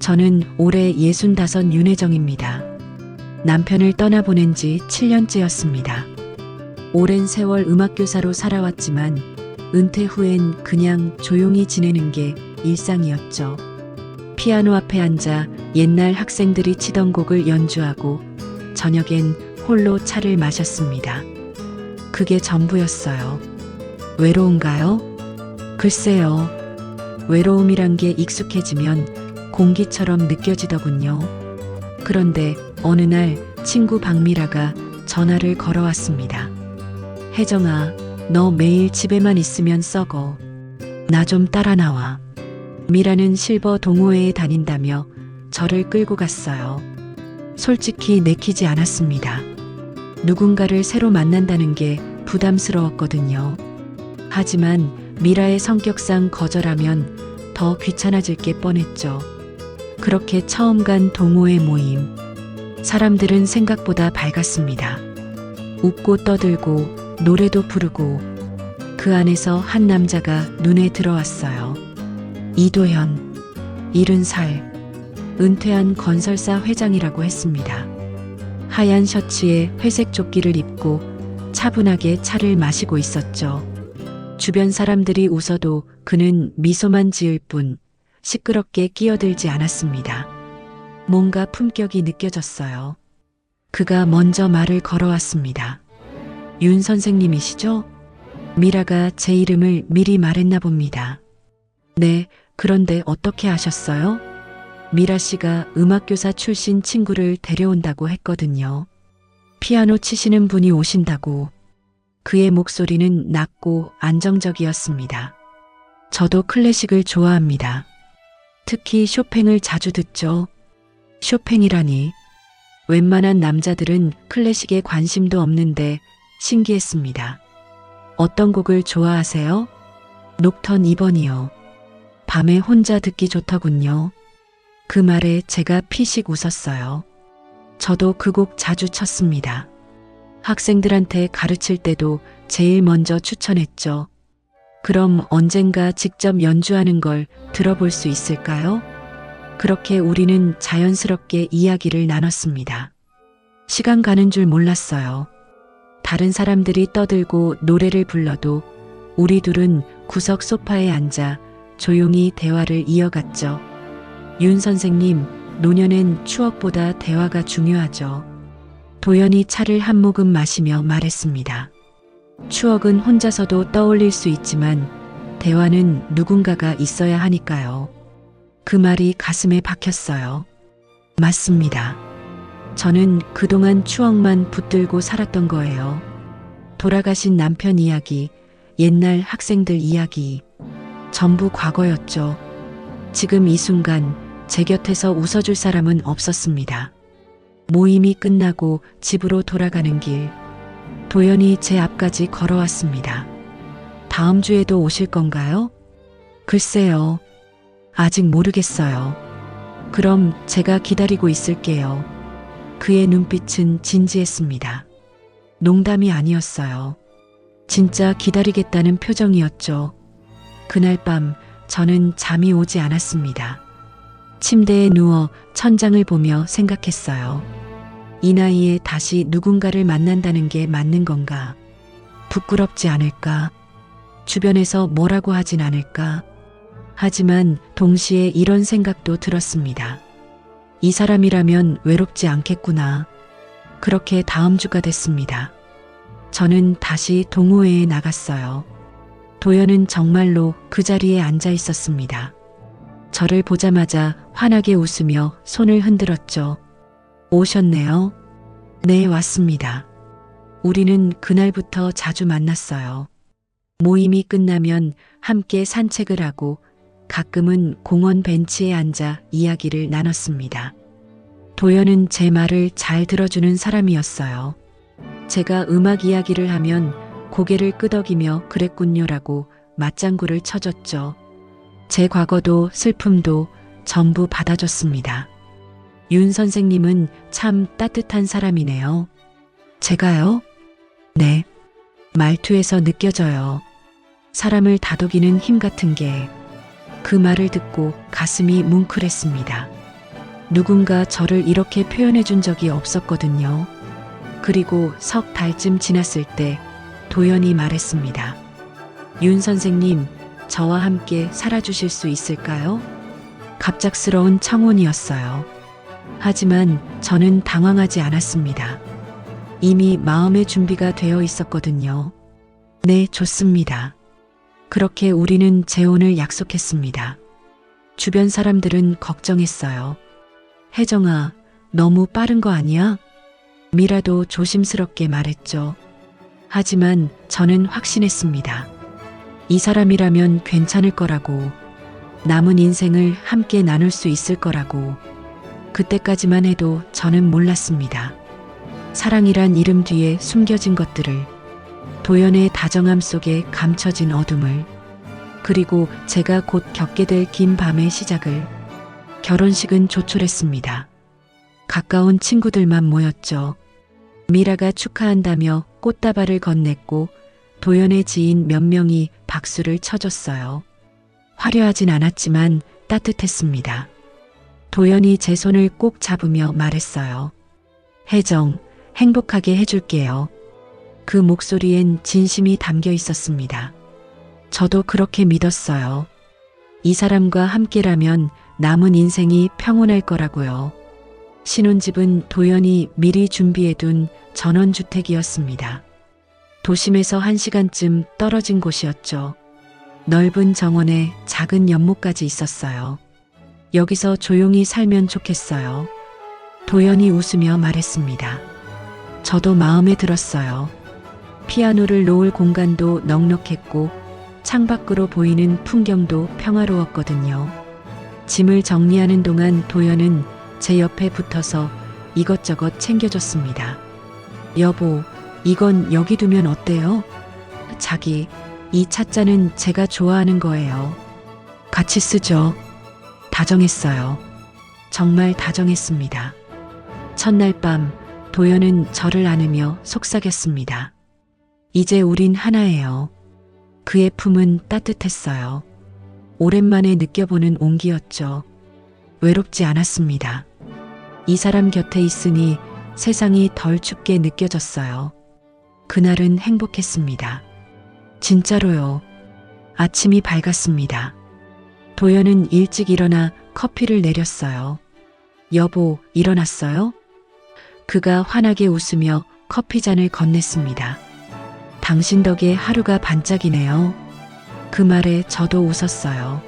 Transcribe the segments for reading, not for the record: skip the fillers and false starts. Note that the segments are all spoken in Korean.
저는 올해 65 윤혜정입니다. 남편을 떠나보낸 지 7년째였습니다. 오랜 세월 음악교사로 살아왔지만 은퇴 후엔 그냥 조용히 지내는 게 일상이었죠. 피아노 앞에 앉아 옛날 학생들이 치던 곡을 연주하고 저녁엔 홀로 차를 마셨습니다. 그게 전부였어요. 외로운가요? 글쎄요. 외로움이란 게 익숙해지면 공기처럼 느껴지더군요. 그런데 어느 날 친구 박미라가 전화를 걸어왔습니다. 혜정아, 너 매일 집에만 있으면 썩어. 나 좀 따라 나와. 미라는 실버 동호회에 다닌다며 저를 끌고 갔어요. 솔직히 내키지 않았습니다. 누군가를 새로 만난다는 게 부담스러웠거든요. 하지만 미라의 성격상 거절하면 더 귀찮아질 게 뻔했죠. 그렇게 처음 간 동호회 모임. 사람들은 생각보다 밝았습니다. 웃고 떠들고 노래도 부르고 그 안에서 한 남자가 눈에 들어왔어요. 이도현, 70살, 은퇴한 건설사 회장이라고 했습니다. 하얀 셔츠에 회색 조끼를 입고 차분하게 차를 마시고 있었죠. 주변 사람들이 웃어도 그는 미소만 지을 뿐 시끄럽게 끼어들지 않았습니다. 뭔가 품격이 느껴졌어요. 그가 먼저 말을 걸어왔습니다. 윤 선생님이시죠? 미라가 제 이름을 미리 말했나 봅니다. 네, 그런데 어떻게 아셨어요? 미라 씨가 음악교사 출신 친구를 데려온다고 했거든요. 피아노 치시는 분이 오신다고. 그의 목소리는 낮고 안정적이었습니다. 저도 클래식을 좋아합니다. 특히 쇼팽을 자주 듣죠. 쇼팽이라니. 웬만한 남자들은 클래식에 관심도 없는데 신기했습니다. 어떤 곡을 좋아하세요? 녹턴 2번이요. 밤에 혼자 듣기 좋더군요. 그 말에 제가 피식 웃었어요. 저도 그 곡 자주 쳤습니다. 학생들한테 가르칠 때도 제일 먼저 추천했죠. 그럼 언젠가 직접 연주하는 걸 들어볼 수 있을까요? 그렇게 우리는 자연스럽게 이야기를 나눴습니다. 시간 가는 줄 몰랐어요. 다른 사람들이 떠들고 노래를 불러도 우리 둘은 구석 소파에 앉아 조용히 대화를 이어갔죠. 윤 선생님, 노년엔 추억보다 대화가 중요하죠. 도연이 차를 한 모금 마시며 말했습니다. 추억은 혼자서도 떠올릴 수 있지만 대화는 누군가가 있어야 하니까요. 그 말이 가슴에 박혔어요. 맞습니다. 저는 그동안 추억만 붙들고 살았던 거예요. 돌아가신 남편 이야기, 옛날 학생들 이야기, 전부 과거였죠. 지금 이 순간 제 곁에서 웃어줄 사람은 없었습니다. 모임이 끝나고 집으로 돌아가는 길, 도연이 제 앞까지 걸어왔습니다. 다음 주에도 오실 건가요? 글쎄요. 아직 모르겠어요. 그럼 제가 기다리고 있을게요. 그의 눈빛은 진지했습니다. 농담이 아니었어요. 진짜 기다리겠다는 표정이었죠. 그날 밤 저는 잠이 오지 않았습니다. 침대에 누워 천장을 보며 생각했어요. 이 나이에 다시 누군가를 만난다는 게 맞는 건가? 부끄럽지 않을까? 주변에서 뭐라고 하진 않을까? 하지만 동시에 이런 생각도 들었습니다. 이 사람이라면 외롭지 않겠구나. 그렇게 다음 주가 됐습니다. 저는 다시 동호회에 나갔어요. 도연은 정말로 그 자리에 앉아 있었습니다. 저를 보자마자 환하게 웃으며 손을 흔들었죠. 오셨네요. 네, 왔습니다. 우리는 그날부터 자주 만났어요. 모임이 끝나면 함께 산책을 하고 가끔은 공원 벤치에 앉아 이야기를 나눴습니다. 도연은 제 말을 잘 들어주는 사람이었어요. 제가 음악 이야기를 하면 고개를 끄덕이며 그랬군요라고 맞장구를 쳐줬죠. 제 과거도 슬픔도 전부 받아줬습니다. 윤 선생님은 참 따뜻한 사람이네요. 제가요? 네. 말투에서 느껴져요. 사람을 다독이는 힘 같은 게. 그 말을 듣고 가슴이 뭉클했습니다. 누군가 저를 이렇게 표현해 준 적이 없었거든요. 그리고 석 달쯤 지났을 때 도연이 말했습니다. 윤 선생님, 저와 함께 살아주실 수 있을까요? 갑작스러운 청혼이었어요. 하지만 저는 당황하지 않았습니다. 이미 마음의 준비가 되어 있었거든요. 네, 좋습니다. 그렇게 우리는 재혼을 약속했습니다. 주변 사람들은 걱정했어요. 혜정아, 너무 빠른 거 아니야? 미라도 조심스럽게 말했죠. 하지만 저는 확신했습니다. 이 사람이라면 괜찮을 거라고, 남은 인생을 함께 나눌 수 있을 거라고. 그때까지만 해도 저는 몰랐습니다. 사랑이란 이름 뒤에 숨겨진 것들을, 도연의 다정함 속에 감춰진 어둠을, 그리고 제가 곧 겪게 될 긴 밤의 시작을. 결혼식은 조촐했습니다. 가까운 친구들만 모였죠. 미라가 축하한다며 꽃다발을 건넸고 도연의 지인 몇 명이 박수를 쳐줬어요. 화려하진 않았지만 따뜻했습니다. 도연이 제 손을 꼭 잡으며 말했어요. 혜정, 행복하게 해줄게요. 그 목소리엔 진심이 담겨 있었습니다. 저도 그렇게 믿었어요. 이 사람과 함께라면 남은 인생이 평온할 거라고요. 신혼집은 도연이 미리 준비해둔 전원주택이었습니다. 도심에서 1시간쯤 떨어진 곳이었죠. 넓은 정원에 작은 연못까지 있었어요. 여기서 조용히 살면 좋겠어요. 도연이 웃으며 말했습니다. 저도 마음에 들었어요. 피아노를 놓을 공간도 넉넉했고 창밖으로 보이는 풍경도 평화로웠거든요. 짐을 정리하는 동안 도연은 제 옆에 붙어서 이것저것 챙겨줬습니다. 여보, 이건 여기 두면 어때요? 자기, 이 찻잔은 제가 좋아하는 거예요. 같이 쓰죠. 다정했어요. 정말 다정했습니다. 첫날 밤 도연은 저를 안으며 속삭였습니다. 이제 우린 하나예요. 그의 품은 따뜻했어요. 오랜만에 느껴보는 온기였죠. 외롭지 않았습니다. 이 사람 곁에 있으니 세상이 덜 춥게 느껴졌어요. 그날은 행복했습니다. 진짜로요. 아침이 밝았습니다. 도연은 일찍 일어나 커피를 내렸어요. 여보, 일어났어요? 그가 환하게 웃으며 커피잔을 건넸습니다. 당신 덕에 하루가 반짝이네요. 그 말에 저도 웃었어요.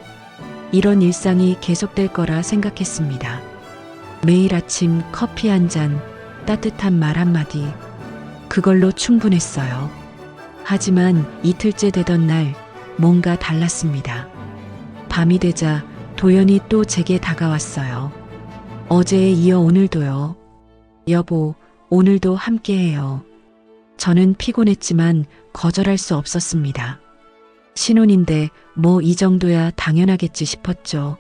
이런 일상이 계속될 거라 생각했습니다. 매일 아침 커피 한 잔, 따뜻한 말 한마디. 그걸로 충분했어요. 하지만 이틀째 되던 날 뭔가 달랐습니다. 밤이 되자 도연이 또 제게 다가왔어요. 어제에 이어 오늘도요. 여보, 오늘도 함께해요. 저는 피곤했지만 거절할 수 없었습니다. 신혼인데 뭐 이 정도야 당연하겠지 싶었죠.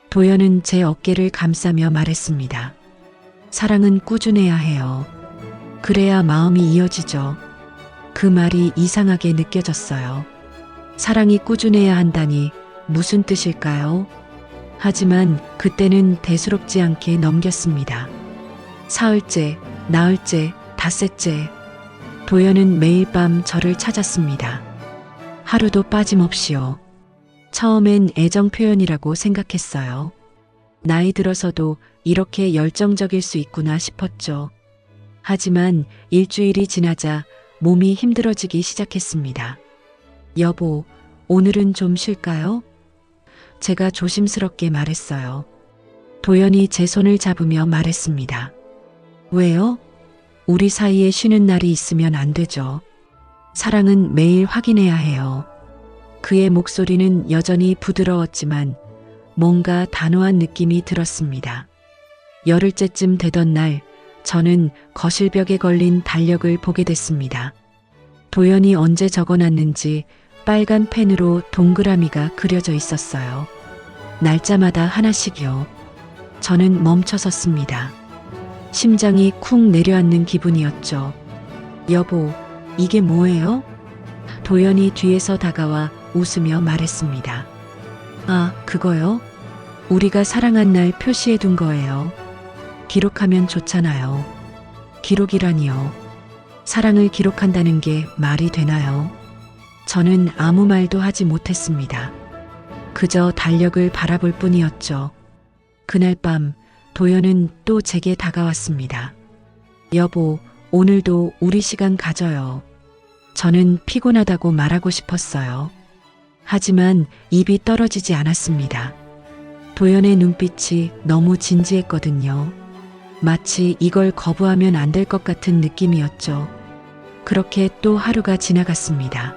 도연은 제 어깨를 감싸며 말했습니다. 사랑은 꾸준해야 해요. 그래야 마음이 이어지죠. 그 말이 이상하게 느껴졌어요. 사랑이 꾸준해야 한다니 무슨 뜻일까요? 하지만 그때는 대수롭지 않게 넘겼습니다. 사흘째, 나흘째, 닷새째. 도연은 매일 밤 저를 찾았습니다. 하루도 빠짐없이요. 처음엔 애정 표현이라고 생각했어요. 나이 들어서도 이렇게 열정적일 수 있구나 싶었죠. 하지만 일주일이 지나자 몸이 힘들어지기 시작했습니다. 여보, 오늘은 좀 쉴까요? 제가 조심스럽게 말했어요. 도연이 제 손을 잡으며 말했습니다. 왜요? 우리 사이에 쉬는 날이 있으면 안 되죠. 사랑은 매일 확인해야 해요. 그의 목소리는 여전히 부드러웠지만 뭔가 단호한 느낌이 들었습니다. 열흘째쯤 되던 날 저는 거실벽에 걸린 달력을 보게 됐습니다. 도연이 언제 적어놨는지 빨간 펜으로 동그라미가 그려져 있었어요. 날짜마다 하나씩이요. 저는 멈춰섰습니다. 심장이 쿵 내려앉는 기분이었죠. 여보, 이게 뭐예요? 도연이 뒤에서 다가와 웃으며 말했습니다. 아, 그거요? 우리가 사랑한 날 표시해 둔 거예요. 기록하면 좋잖아요. 기록이라니요. 사랑을 기록한다는 게 말이 되나요? 저는 아무 말도 하지 못했습니다. 그저 달력을 바라볼 뿐이었죠. 그날 밤 도연은 또 제게 다가왔습니다. 여보, 오늘도 우리 시간 가져요. 저는 피곤하다고 말하고 싶었어요. 하지만 입이 떨어지지 않았습니다. 도연의 눈빛이 너무 진지했거든요. 마치 이걸 거부하면 안 될 것 같은 느낌이었죠. 그렇게 또 하루가 지나갔습니다.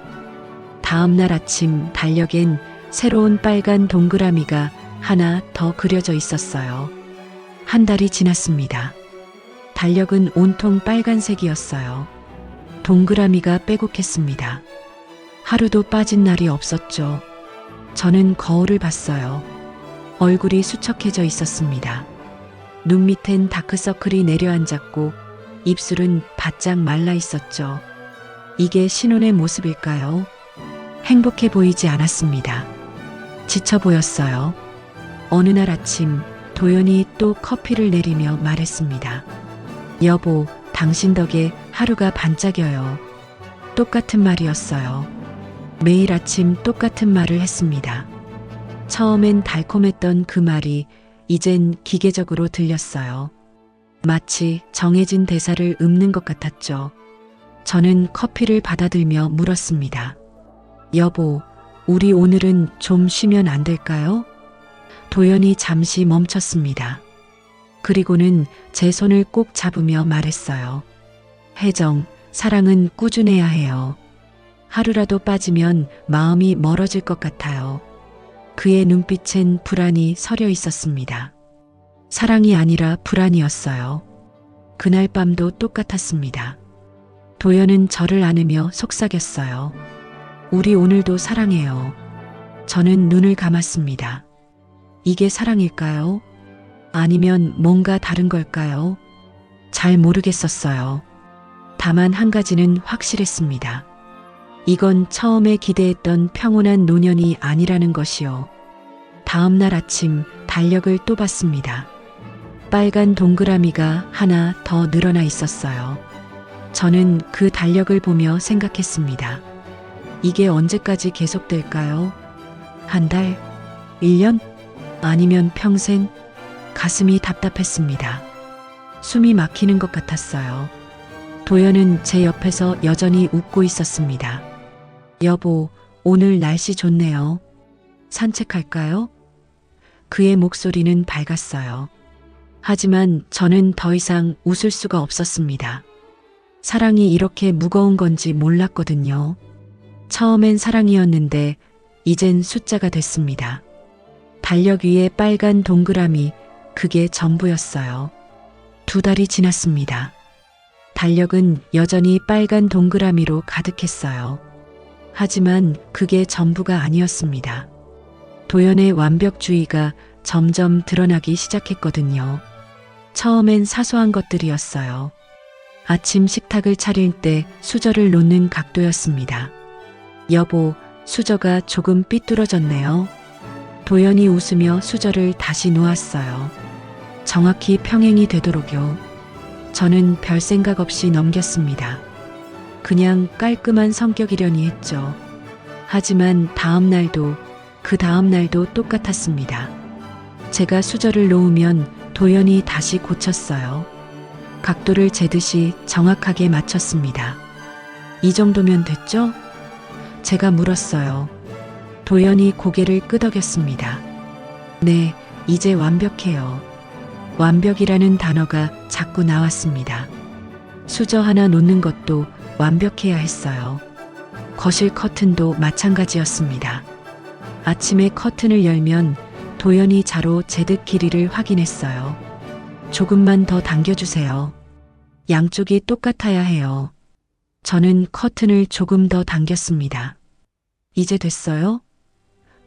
다음 날 아침 달력엔 새로운 빨간 동그라미가 하나 더 그려져 있었어요. 한 달이 지났습니다. 달력은 온통 빨간색이었어요. 동그라미가 빼곡했습니다. 하루도 빠진 날이 없었죠. 저는 거울을 봤어요. 얼굴이 수척해져 있었습니다. 눈 밑엔 다크서클이 내려앉았고 입술은 바짝 말라 있었죠. 이게 신혼의 모습일까요? 행복해 보이지 않았습니다. 지쳐 보였어요. 어느 날 아침 도연이 또 커피를 내리며 말했습니다. 여보, 당신 덕에 하루가 반짝여요. 똑같은 말이었어요. 매일 아침 똑같은 말을 했습니다. 처음엔 달콤했던 그 말이 이젠 기계적으로 들렸어요. 마치 정해진 대사를 읊는 것 같았죠. 저는 커피를 받아들며 물었습니다. 여보, 우리 오늘은 좀 쉬면 안 될까요? 도연이 잠시 멈췄습니다. 그리고는 제 손을 꼭 잡으며 말했어요. 혜정, 사랑은 꾸준해야 해요. 하루라도 빠지면 마음이 멀어질 것 같아요. 그의 눈빛엔 불안이 서려 있었습니다. 사랑이 아니라 불안이었어요. 그날 밤도 똑같았습니다. 도연은 저를 안으며 속삭였어요. 우리 오늘도 사랑해요. 저는 눈을 감았습니다. 이게 사랑일까요? 아니면 뭔가 다른 걸까요? 잘 모르겠었어요. 다만 한 가지는 확실했습니다. 이건 처음에 기대했던 평온한 노년이 아니라는 것이요. 다음 날 아침 달력을 또 봤습니다. 빨간 동그라미가 하나 더 늘어나 있었어요. 저는 그 달력을 보며 생각했습니다. 이게 언제까지 계속될까요? 한 달? 1년? 아니면 평생? 가슴이 답답했습니다. 숨이 막히는 것 같았어요. 도연은 제 옆에서 여전히 웃고 있었습니다. 여보, 오늘 날씨 좋네요. 산책할까요? 그의 목소리는 밝았어요. 하지만 저는 더 이상 웃을 수가 없었습니다. 사랑이 이렇게 무거운 건지 몰랐거든요. 처음엔 사랑이었는데 이젠 숫자가 됐습니다. 달력 위에 빨간 동그라미, 그게 전부였어요. 2달이 지났습니다. 달력은 여전히 빨간 동그라미로 가득했어요. 하지만 그게 전부가 아니었습니다. 도연의 완벽주의가 점점 드러나기 시작했거든요. 처음엔 사소한 것들이었어요. 아침 식탁을 차릴 때 수저를 놓는 각도였습니다. 여보, 수저가 조금 삐뚤어졌네요. 도연이 웃으며 수저를 다시 놓았어요. 정확히 평행이 되도록요. 저는 별 생각 없이 넘겼습니다. 그냥 깔끔한 성격이려니 했죠. 하지만 다음 날도 그 다음 날도 똑같았습니다. 제가 수저를 놓으면 도연이 다시 고쳤어요. 각도를 재듯이 정확하게 맞췄습니다. 이 정도면 됐죠? 제가 물었어요. 도연이 고개를 끄덕였습니다. 네, 이제 완벽해요. 완벽이라는 단어가 자꾸 나왔습니다. 수저 하나 놓는 것도 완벽해야 했어요. 거실 커튼도 마찬가지였습니다. 아침에 커튼을 열면 도연이 자로 제득 길이를 확인했어요. 조금만 더 당겨주세요. 양쪽이 똑같아야 해요. 저는 커튼을 조금 더 당겼습니다. 이제 됐어요?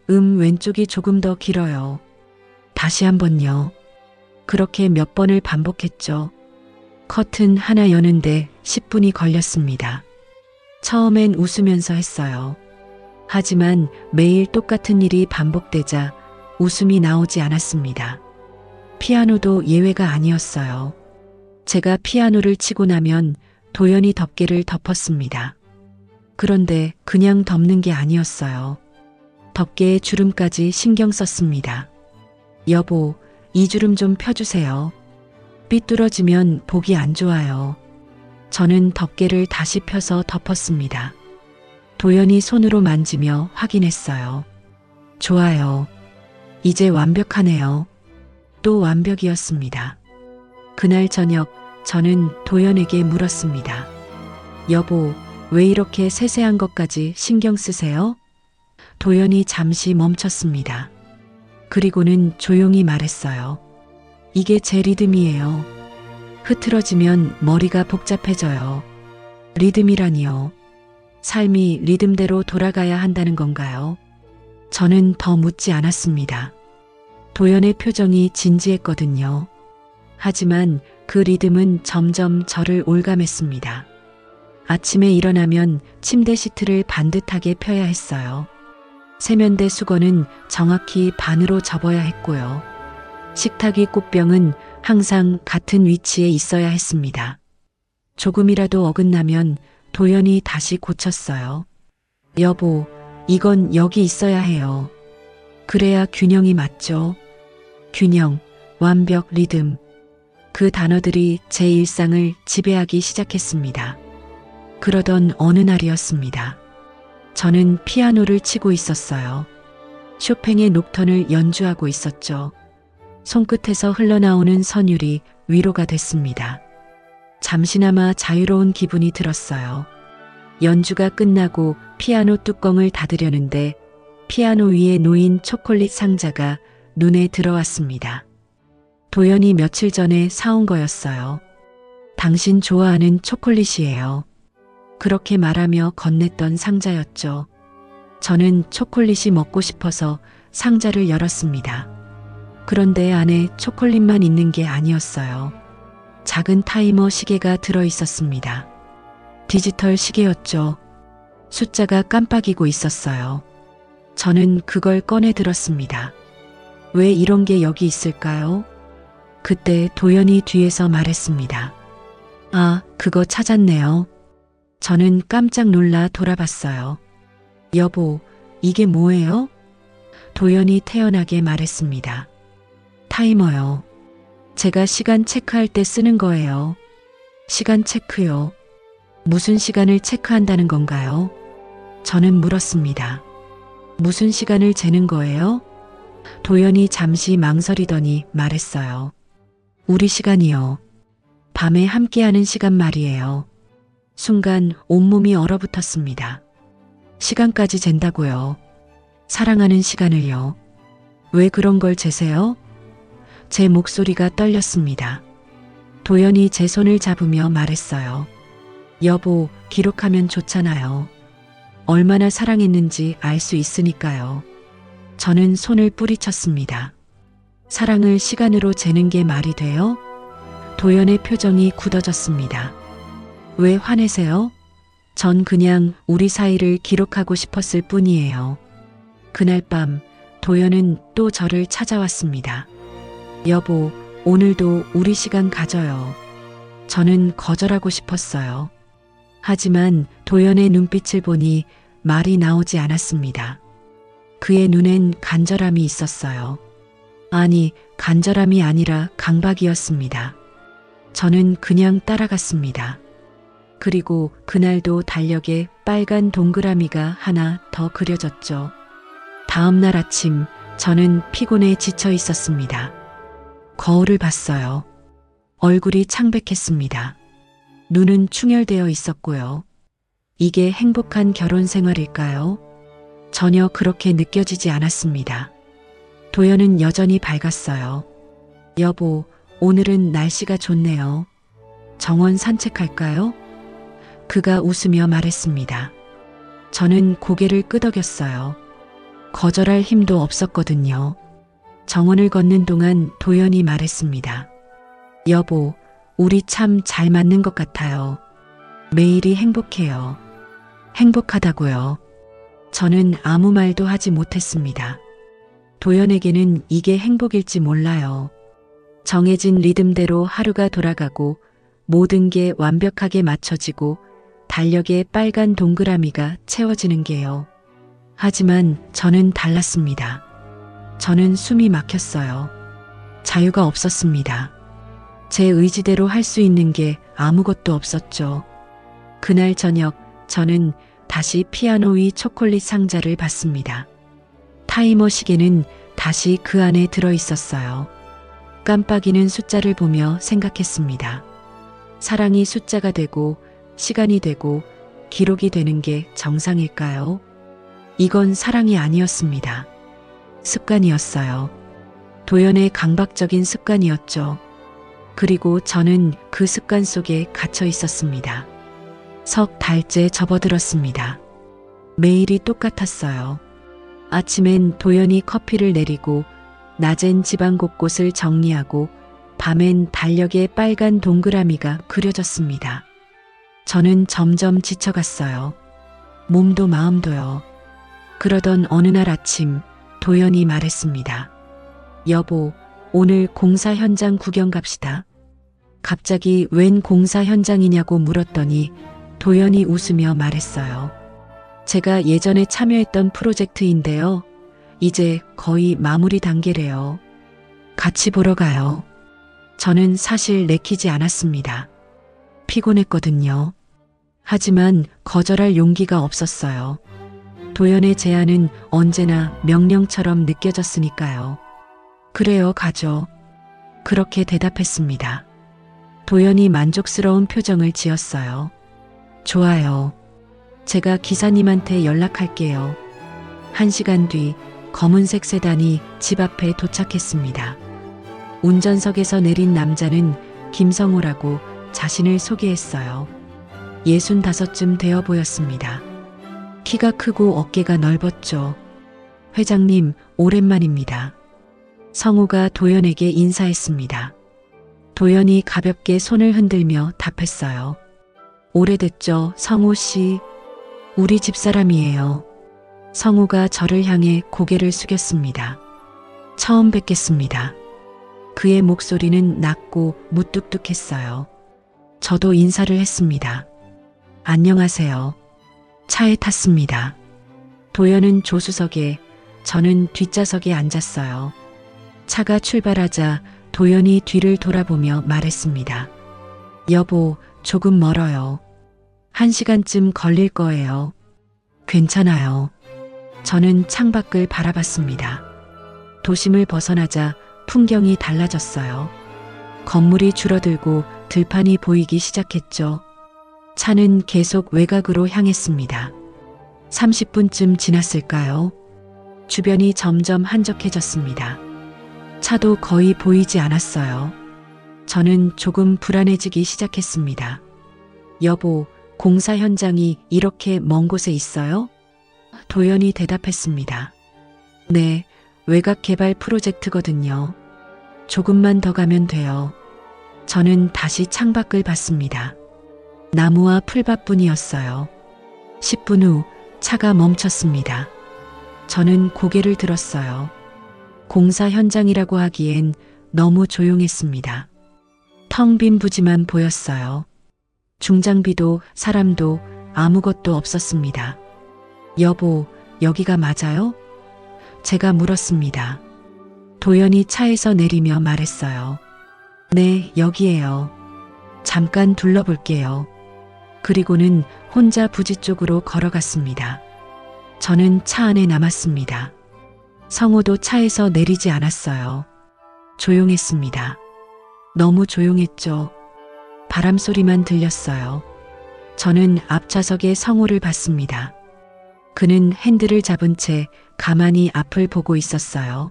왼쪽이 조금 더 길어요. 다시 한번요. 그렇게 몇 번을 반복했죠. 커튼 하나 여는데 10분이 걸렸습니다. 처음엔 웃으면서 했어요. 하지만 매일 똑같은 일이 반복되자 웃음이 나오지 않았습니다. 피아노도 예외가 아니었어요. 제가 피아노를 치고 나면 도연이 덮개를 덮었습니다. 그런데 그냥 덮는 게 아니었어요. 덮개에 주름까지 신경 썼습니다. 여보, 이 주름 좀 펴주세요. 삐뚤어지면 보기 안 좋아요. 저는 덮개를 다시 펴서 덮었습니다. 도연이 손으로 만지며 확인했어요. 좋아요. 이제 완벽하네요. 또 완벽이었습니다. 그날 저녁 저는 도연에게 물었습니다. 여보, 왜 이렇게 세세한 것까지 신경 쓰세요? 도연이 잠시 멈췄습니다. 그리고는 조용히 말했어요. 이게 제 리듬이에요. 흐트러지면 머리가 복잡해져요. 리듬이라니요. 삶이 리듬대로 돌아가야 한다는 건가요? 저는 더 묻지 않았습니다. 도연의 표정이 진지했거든요. 하지만 그 리듬은 점점 저를 올감했습니다. 아침에 일어나면 침대 시트를 반듯하게 펴야 했어요. 세면대 수건은 정확히 반으로 접어야 했고요. 식탁 위 꽃병은 항상 같은 위치에 있어야 했습니다. 조금이라도 어긋나면 도연이 다시 고쳤어요. 여보, 이건 여기 있어야 해요. 그래야 균형이 맞죠. 균형, 완벽, 리듬. 그 단어들이 제 일상을 지배하기 시작했습니다. 그러던 어느 날이었습니다. 저는 피아노를 치고 있었어요. 쇼팽의 녹턴을 연주하고 있었죠. 손끝에서 흘러나오는 선율이 위로가 됐습니다. 잠시나마 자유로운 기분이 들었어요. 연주가 끝나고 피아노 뚜껑을 닫으려는데 피아노 위에 놓인 초콜릿 상자가 눈에 들어왔습니다. 도연이 며칠 전에 사온 거였어요. 당신 좋아하는 초콜릿이에요. 그렇게 말하며 건넸던 상자였죠. 저는 초콜릿이 먹고 싶어서 상자를 열었습니다. 그런데 안에 초콜릿만 있는 게 아니었어요. 작은 타이머 시계가 들어 있었습니다. 디지털 시계였죠. 숫자가 깜빡이고 있었어요. 저는 그걸 꺼내 들었습니다. 왜 이런 게 여기 있을까요? 그때 도연이 뒤에서 말했습니다. 아, 그거 찾았네요. 저는 깜짝 놀라 돌아봤어요. 여보, 이게 뭐예요? 도연이 태연하게 말했습니다. 타이머요. 제가 시간 체크할 때 쓰는 거예요. 시간 체크요. 무슨 시간을 체크한다는 건가요? 저는 물었습니다. 무슨 시간을 재는 거예요? 도연이 잠시 망설이더니 말했어요. 우리 시간이요. 밤에 함께하는 시간 말이에요. 순간 온몸이 얼어붙었습니다. 시간까지 잰다고요. 사랑하는 시간을요. 왜 그런 걸 재세요? 제 목소리가 떨렸습니다. 도연이 제 손을 잡으며 말했어요. 여보, 기록하면 좋잖아요. 얼마나 사랑했는지 알 수 있으니까요. 저는 손을 뿌리쳤습니다. 사랑을 시간으로 재는 게 말이 돼요? 도연의 표정이 굳어졌습니다. 왜 화내세요? 전 그냥 우리 사이를 기록하고 싶었을 뿐이에요. 그날 밤 도연은 또 저를 찾아왔습니다. 여보, 오늘도 우리 시간 가져요. 저는 거절하고 싶었어요. 하지만 도연의 눈빛을 보니 말이 나오지 않았습니다. 그의 눈엔 간절함이 있었어요. 아니, 간절함이 아니라 강박이었습니다. 저는 그냥 따라갔습니다. 그리고 그날도 달력에 빨간 동그라미가 하나 더 그려졌죠. 다음 날 아침 저는 피곤해 지쳐 있었습니다. 거울을 봤어요. 얼굴이 창백했습니다. 눈은 충혈되어 있었고요. 이게 행복한 결혼 생활일까요? 전혀 그렇게 느껴지지 않았습니다. 도연은 여전히 밝았어요. 여보, 오늘은 날씨가 좋네요. 정원 산책할까요? 그가 웃으며 말했습니다. 저는 고개를 끄덕였어요. 거절할 힘도 없었거든요. 정원을 걷는 동안 도연이 말했습니다. 여보, 우리 참 잘 맞는 것 같아요. 매일이 행복해요. 행복하다고요. 저는 아무 말도 하지 못했습니다. 도연에게는 이게 행복일지 몰라요. 정해진 리듬대로 하루가 돌아가고 모든 게 완벽하게 맞춰지고 달력에 빨간 동그라미가 채워지는 게요. 하지만 저는 달랐습니다. 저는 숨이 막혔어요. 자유가 없었습니다. 제 의지대로 할 수 있는 게 아무것도 없었죠. 그날 저녁 저는 다시 피아노 위 초콜릿 상자를 봤습니다. 타이머 시계는 다시 그 안에 들어 있었어요. 깜빡이는 숫자를 보며 생각했습니다. 사랑이 숫자가 되고 시간이 되고 기록이 되는 게 정상일까요? 이건 사랑이 아니었습니다. 습관이었어요. 도연의 강박적인 습관이었죠. 그리고 저는 그 습관 속에 갇혀 있었습니다. 석 달째 접어들었습니다. 매일이 똑같았어요. 아침엔 도연이 커피를 내리고 낮엔 집안 곳곳을 정리하고 밤엔 달력에 빨간 동그라미가 그려졌습니다. 저는 점점 지쳐갔어요. 몸도 마음도요. 그러던 어느 날 아침 도연이 말했습니다. 여보, 오늘 공사 현장 구경 갑시다. 갑자기 웬 공사 현장이냐고 물었더니 도연이 웃으며 말했어요. 제가 예전에 참여했던 프로젝트인데요. 이제 거의 마무리 단계래요. 같이 보러 가요. 저는 사실 내키지 않았습니다. 피곤했거든요. 하지만 거절할 용기가 없었어요. 도연의 제안은 언제나 명령처럼 느껴졌으니까요. 그래요, 가죠. 그렇게 대답했습니다. 도연이 만족스러운 표정을 지었어요. 좋아요. 제가 기사님한테 연락할게요. 1시간 뒤 검은색 세단이 집 앞에 도착했습니다. 운전석에서 내린 남자는 김성우라고 자신을 소개했어요. 65쯤 되어 보였습니다. 키가 크고 어깨가 넓었죠. 회장님, 오랜만입니다. 성우가 도연에게 인사했습니다. 도연이 가볍게 손을 흔들며 답했어요. 오래됐죠, 성우 씨. 우리 집사람이에요. 성우가 저를 향해 고개를 숙였습니다. 처음 뵙겠습니다. 그의 목소리는 낮고 무뚝뚝했어요. 저도 인사를 했습니다. 안녕하세요. 차에 탔습니다. 도연은 조수석에, 저는 뒷좌석에 앉았어요. 차가 출발하자 도연이 뒤를 돌아보며 말했습니다. 여보, 조금 멀어요. 1시간쯤 걸릴 거예요. 괜찮아요. 저는 창밖을 바라봤습니다. 도심을 벗어나자 풍경이 달라졌어요. 건물이 줄어들고 들판이 보이기 시작했죠. 차는 계속 외곽으로 향했습니다. 30분쯤 지났을까요? 주변이 점점 한적해졌습니다. 차도 거의 보이지 않았어요. 저는 조금 불안해지기 시작했습니다. 여보, 공사 현장이 이렇게 먼 곳에 있어요? 도연이 대답했습니다. 네, 외곽 개발 프로젝트거든요. 조금만 더 가면 돼요. 저는 다시 창밖을 봤습니다. 나무와 풀밭뿐이었어요. 10분 후 차가 멈췄습니다. 저는 고개를 들었어요. 공사 현장이라고 하기엔 너무 조용했습니다. 텅 빈 부지만 보였어요. 중장비도 사람도 아무것도 없었습니다. 여보, 여기가 맞아요? 제가 물었습니다. 도연이 차에서 내리며 말했어요. 네, 여기에요. 잠깐 둘러볼게요. 그리고는 혼자 부지 쪽으로 걸어갔습니다. 저는 차 안에 남았습니다. 성우도 차에서 내리지 않았어요. 조용했습니다. 너무 조용했죠. 바람 소리만 들렸어요. 저는 앞좌석에 성우를 봤습니다. 그는 핸들을 잡은 채 가만히 앞을 보고 있었어요.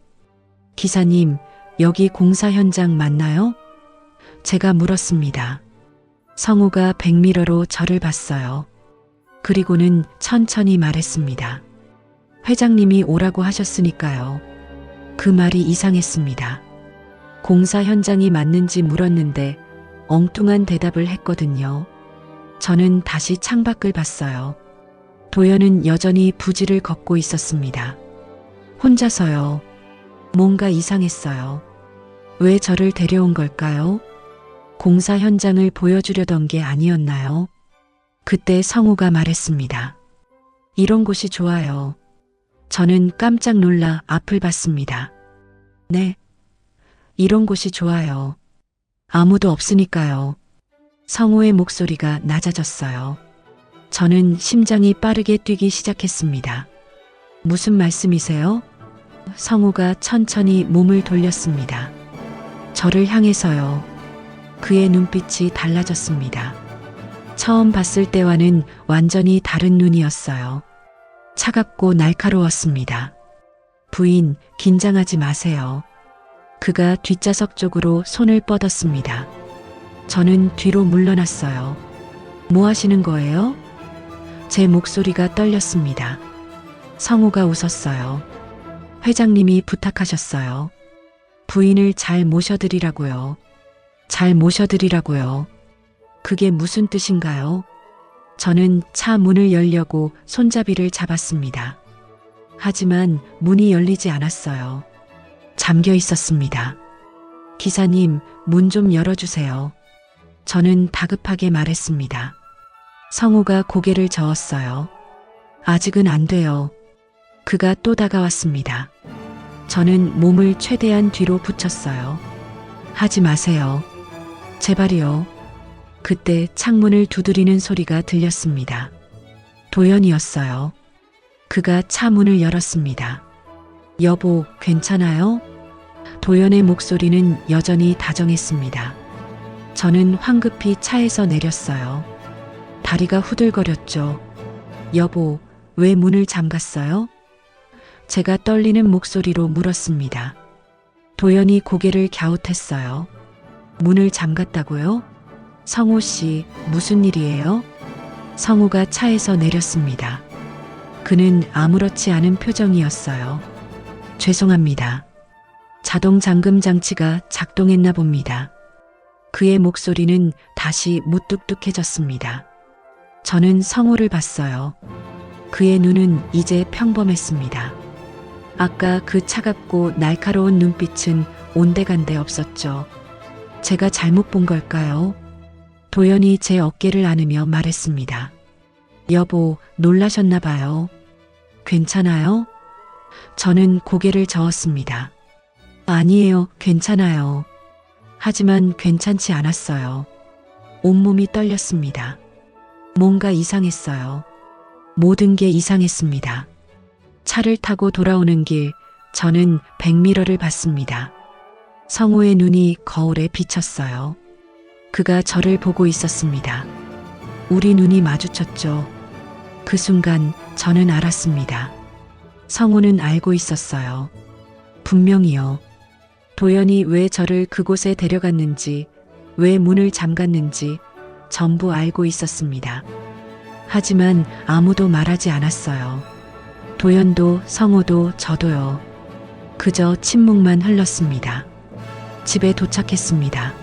기사님, 여기 공사 현장 맞나요? 제가 물었습니다. 성우가 백미러로 저를 봤어요. 그리고는 천천히 말했습니다. 회장님이 오라고 하셨으니까요. 그 말이 이상했습니다. 공사 현장이 맞는지 물었는데 엉뚱한 대답을 했거든요. 저는 다시 창밖을 봤어요. 도연은 여전히 부지를 걷고 있었습니다. 혼자서요. 뭔가 이상했어요. 왜 저를 데려온 걸까요? 공사 현장을 보여주려던 게 아니었나요? 그때 성우가 말했습니다. 이런 곳이 좋아요. 저는 깜짝 놀라 앞을 봤습니다. 네. 이런 곳이 좋아요. 아무도 없으니까요. 성우의 목소리가 낮아졌어요. 저는 심장이 빠르게 뛰기 시작했습니다. 무슨 말씀이세요? 성우가 천천히 몸을 돌렸습니다. 저를 향해서요. 그의 눈빛이 달라졌습니다. 처음 봤을 때와는 완전히 다른 눈이었어요. 차갑고 날카로웠습니다. 부인, 긴장하지 마세요. 그가 뒷좌석 쪽으로 손을 뻗었습니다. 저는 뒤로 물러났어요. 뭐 하시는 거예요? 제 목소리가 떨렸습니다. 성우가 웃었어요. 회장님이 부탁하셨어요. 부인을 잘 모셔드리라고요. 잘 모셔드리라고요. 그게 무슨 뜻인가요? 저는 차 문을 열려고 손잡이를 잡았습니다. 하지만 문이 열리지 않았어요. 잠겨 있었습니다. 기사님, 문 좀 열어주세요. 저는 다급하게 말했습니다. 성우가 고개를 저었어요. 아직은 안 돼요. 그가 또 다가왔습니다. 저는 몸을 최대한 뒤로 붙였어요. 하지 마세요. 제발이요. 그때 창문을 두드리는 소리가 들렸습니다. 도연이었어요. 그가 차 문을 열었습니다. 여보, 괜찮아요? 도연의 목소리는 여전히 다정했습니다. 저는 황급히 차에서 내렸어요. 다리가 후들거렸죠. 여보, 왜 문을 잠갔어요? 제가 떨리는 목소리로 물었습니다. 도연이 고개를 갸웃했어요. 문을 잠갔다고요? 성우 씨, 무슨 일이에요? 성우가 차에서 내렸습니다. 그는 아무렇지 않은 표정이었어요. 죄송합니다. 자동 잠금 장치가 작동했나 봅니다. 그의 목소리는 다시 무뚝뚝해졌습니다. 저는 성우를 봤어요. 그의 눈은 이제 평범했습니다. 아까 그 차갑고 날카로운 눈빛은 온데간데 없었죠. 제가 잘못 본 걸까요? 도연이 제 어깨를 안으며 말했습니다. 여보, 놀라셨나 봐요. 괜찮아요? 저는 고개를 저었습니다. 아니에요, 괜찮아요. 하지만 괜찮지 않았어요. 온몸이 떨렸습니다. 뭔가 이상했어요. 모든 게 이상했습니다. 차를 타고 돌아오는 길, 저는 백미러를 봤습니다. 성우의 눈이 거울에 비쳤어요. 그가 저를 보고 있었습니다. 우리 눈이 마주쳤죠. 그 순간 저는 알았습니다. 성우는 알고 있었어요. 분명히요. 도연이 왜 저를 그곳에 데려갔는지, 왜 문을 잠갔는지 전부 알고 있었습니다. 하지만 아무도 말하지 않았어요. 도연도 성우도 저도요. 그저 침묵만 흘렀습니다. 집에 도착했습니다.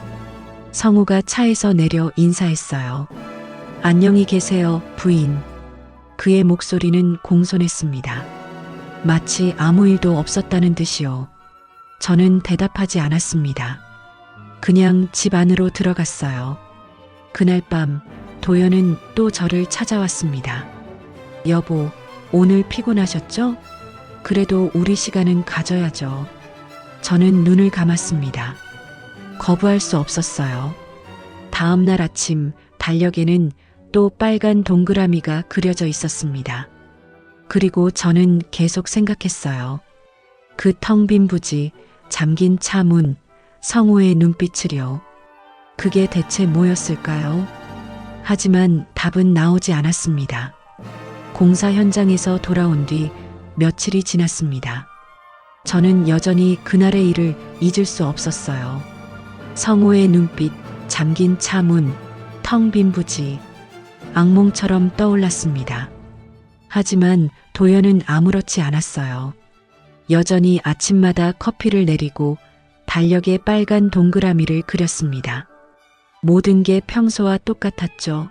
성우가 차에서 내려 인사했어요. 안녕히 계세요, 부인. 그의 목소리는 공손했습니다. 마치 아무 일도 없었다는 듯이요. 저는 대답하지 않았습니다. 그냥 집 안으로 들어갔어요. 그날 밤 도연은 또 저를 찾아왔습니다. 여보, 오늘 피곤하셨죠? 그래도 우리 시간은 가져야죠. 저는 눈을 감았습니다. 거부할 수 없었어요. 다음 날 아침 달력에는 또 빨간 동그라미가 그려져 있었습니다. 그리고 저는 계속 생각했어요. 그 텅 빈 부지, 잠긴 차 문, 성우의 눈빛을요. 그게 대체 뭐였을까요? 하지만 답은 나오지 않았습니다. 공사 현장에서 돌아온 뒤 며칠이 지났습니다. 저는 여전히 그날의 일을 잊을 수 없었어요. 성우의 눈빛, 잠긴 차 문, 텅 빈 부지, 악몽처럼 떠올랐습니다. 하지만 도연은 아무렇지 않았어요. 여전히 아침마다 커피를 내리고 달력에 빨간 동그라미를 그렸습니다. 모든 게 평소와 똑같았죠.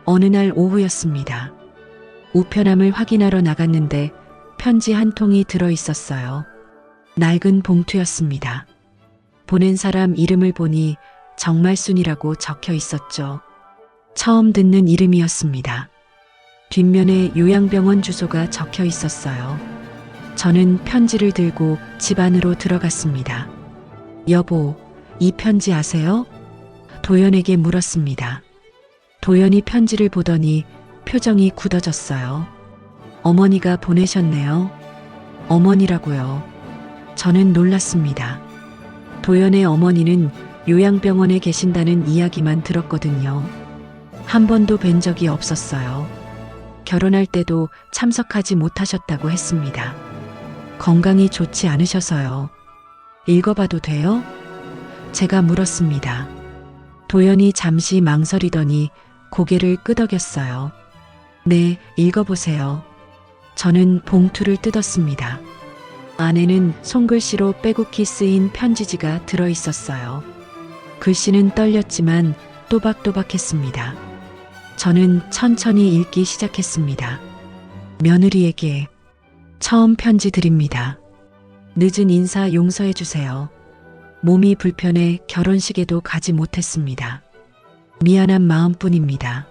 어느 날 오후였습니다. 우편함을 확인하러 나갔는데 편지 한 통이 들어 있었어요. 낡은 봉투였습니다. 보낸 사람 이름을 보니 정말순이라고 적혀 있었죠. 처음 듣는 이름이었습니다. 뒷면에 요양병원 주소가 적혀 있었어요. 저는 편지를 들고 집 안으로 들어갔습니다. 여보, 이 편지 아세요? 도연에게 물었습니다. 도연이 편지를 보더니 표정이 굳어졌어요. 어머니가 보내셨네요. 어머니라고요. 저는 놀랐습니다. 도연의 어머니는 요양병원에 계신다는 이야기만 들었거든요. 한 번도 뵌 적이 없었어요. 결혼할 때도 참석하지 못하셨다고 했습니다. 건강이 좋지 않으셔서요. 읽어봐도 돼요? 제가 물었습니다. 도연이 잠시 망설이더니 고개를 끄덕였어요. 네, 읽어보세요. 저는 봉투를 뜯었습니다. 안에는 손글씨로 빼곡히 쓰인 편지지가 들어있었어요. 글씨는 떨렸지만 또박또박했습니다. 저는 천천히 읽기 시작했습니다. 며느리에게 처음 편지 드립니다. 늦은 인사 용서해 주세요. 몸이 불편해 결혼식에도 가지 못했습니다. 미안한 마음뿐입니다.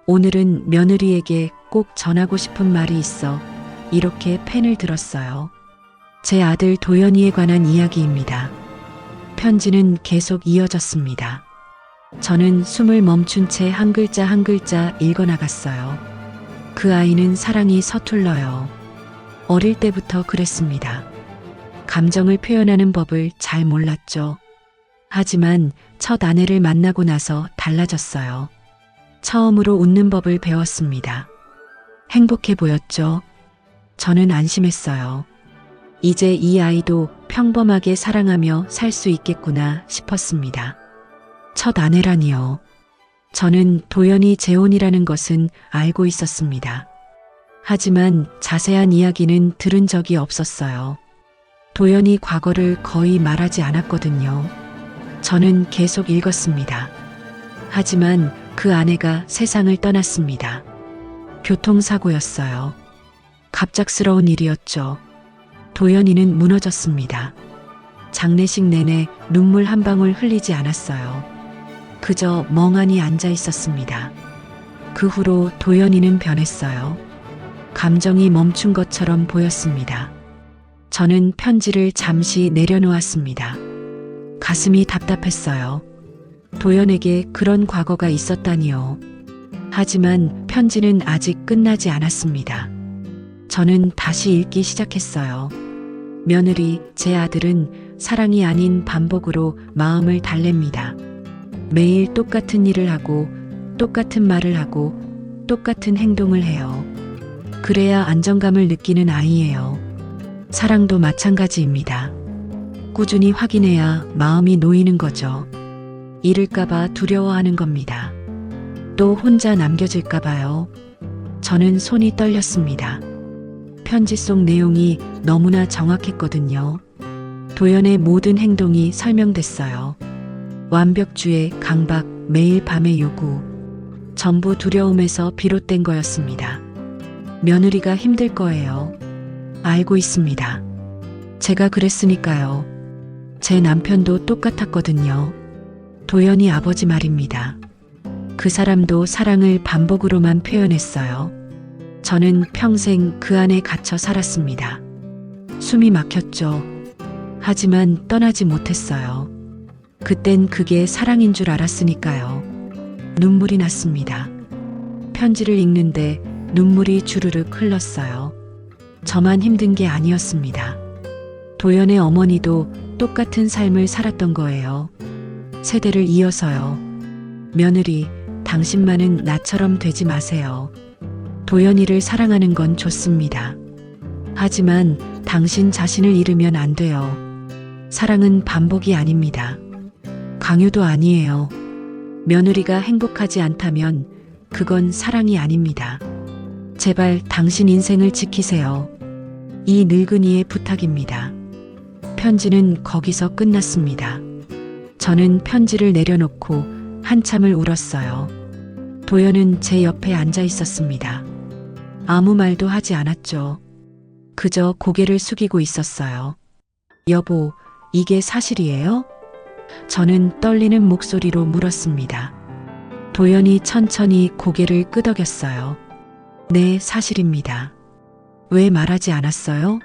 오늘은 며느리에게 꼭 전하고 싶은 말이 있어 이렇게 펜을 들었어요. 제 아들 도연이에 관한 이야기입니다. 편지는 계속 이어졌습니다. 저는 숨을 멈춘 채 한 글자 한 글자 읽어나갔어요. 그 아이는 사랑이 서툴러요. 어릴 때부터 그랬습니다. 감정을 표현하는 법을 잘 몰랐죠. 하지만 첫 아내를 만나고 나서 달라졌어요. 처음으로 웃는 법을 배웠습니다. 행복해 보였죠. 저는 안심했어요. 이제 이 아이도 평범하게 사랑하며 살 수 있겠구나 싶었습니다. 첫 아내라니요. 저는 도연이 재혼이라는 것은 알고 있었습니다. 하지만 자세한 이야기는 들은 적이 없었어요. 도연이 과거를 거의 말하지 않았거든요. 저는 계속 읽었습니다. 하지만 그 아내가 세상을 떠났습니다. 교통사고였어요. 갑작스러운 일이었죠. 도연이는 무너졌습니다. 장례식 내내 눈물 한 방울 흘리지 않았어요. 그저 멍하니 앉아 있었습니다. 그 후로 도연이는 변했어요. 감정이 멈춘 것처럼 보였습니다. 저는 편지를 잠시 내려놓았습니다. 가슴이 답답했어요. 도연에게 그런 과거가 있었다니요. 하지만 편지는 아직 끝나지 않았습니다. 저는 다시 읽기 시작했어요. 며느리, 제 아들은 사랑이 아닌 반복으로 마음을 달랩니다. 매일 똑같은 일을 하고 똑같은 말을 하고 똑같은 행동을 해요. 그래야 안정감을 느끼는 아이예요. 사랑도 마찬가지입니다. 꾸준히 확인해야 마음이 놓이는 거죠. 잃을까봐 두려워하는 겁니다. 또 혼자 남겨질까봐요. 저는 손이 떨렸습니다. 편지 속 내용이 너무나 정확했거든요. 도연의 모든 행동이 설명됐어요. 완벽주의, 강박, 매일 밤의 요구. 전부 두려움에서 비롯된 거였습니다. 며느리가 힘들 거예요. 알고 있습니다. 제가 그랬으니까요. 제 남편도 똑같았거든요. 도연이 아버지 말입니다. 그 사람도 사랑을 반복으로만 표현했어요. 저는 평생 그 안에 갇혀 살았습니다. 숨이 막혔죠. 하지만 떠나지 못했어요. 그땐 그게 사랑인 줄 알았으니까요. 눈물이 났습니다. 편지를 읽는데 눈물이 주르륵 흘렀어요. 저만 힘든 게 아니었습니다. 도연의 어머니도 똑같은 삶을 살았던 거예요. 세대를 이어서요. 며느리, 당신만은 나처럼 되지 마세요. 도연이를 사랑하는 건 좋습니다. 하지만 당신 자신을 잃으면 안 돼요. 사랑은 반복이 아닙니다. 강요도 아니에요. 며느리가 행복하지 않다면 그건 사랑이 아닙니다. 제발 당신 인생을 지키세요. 이 늙은이의 부탁입니다. 편지는 거기서 끝났습니다. 저는 편지를 내려놓고 한참을 울었어요. 도연은 제 옆에 앉아 있었습니다. 아무 말도 하지 않았죠. 그저 고개를 숙이고 있었어요. 여보, 이게 사실이에요? 저는 떨리는 목소리로 물었습니다. 도연이 천천히 고개를 끄덕였어요. 네, 사실입니다. 왜 말하지 않았어요?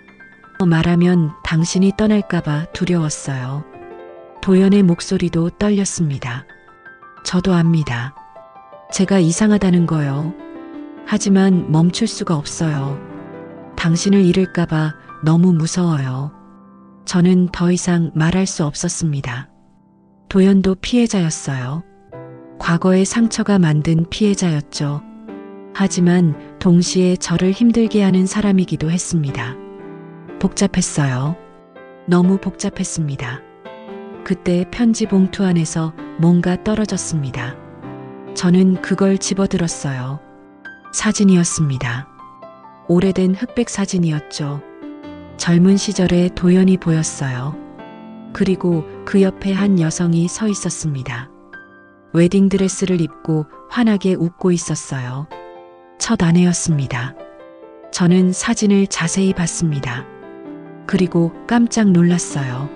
말하면 당신이 떠날까봐 두려웠어요. 도연의 목소리도 떨렸습니다. 저도 압니다. 제가 이상하다는 거요. 하지만 멈출 수가 없어요. 당신을 잃을까봐 너무 무서워요. 저는 더 이상 말할 수 없었습니다. 도연도 피해자였어요. 과거의 상처가 만든 피해자였죠. 하지만 동시에 저를 힘들게 하는 사람이기도 했습니다. 복잡했어요. 너무 복잡했습니다. 그때 편지 봉투 안에서 뭔가 떨어졌습니다. 저는 그걸 집어들었어요. 사진이었습니다. 오래된 흑백 사진이었죠. 젊은 시절의 도연이 보였어요. 그리고 그 옆에 한 여성이 서 있었습니다. 웨딩드레스를 입고 환하게 웃고 있었어요. 첫 아내였습니다. 저는 사진을 자세히 봤습니다. 그리고 깜짝 놀랐어요.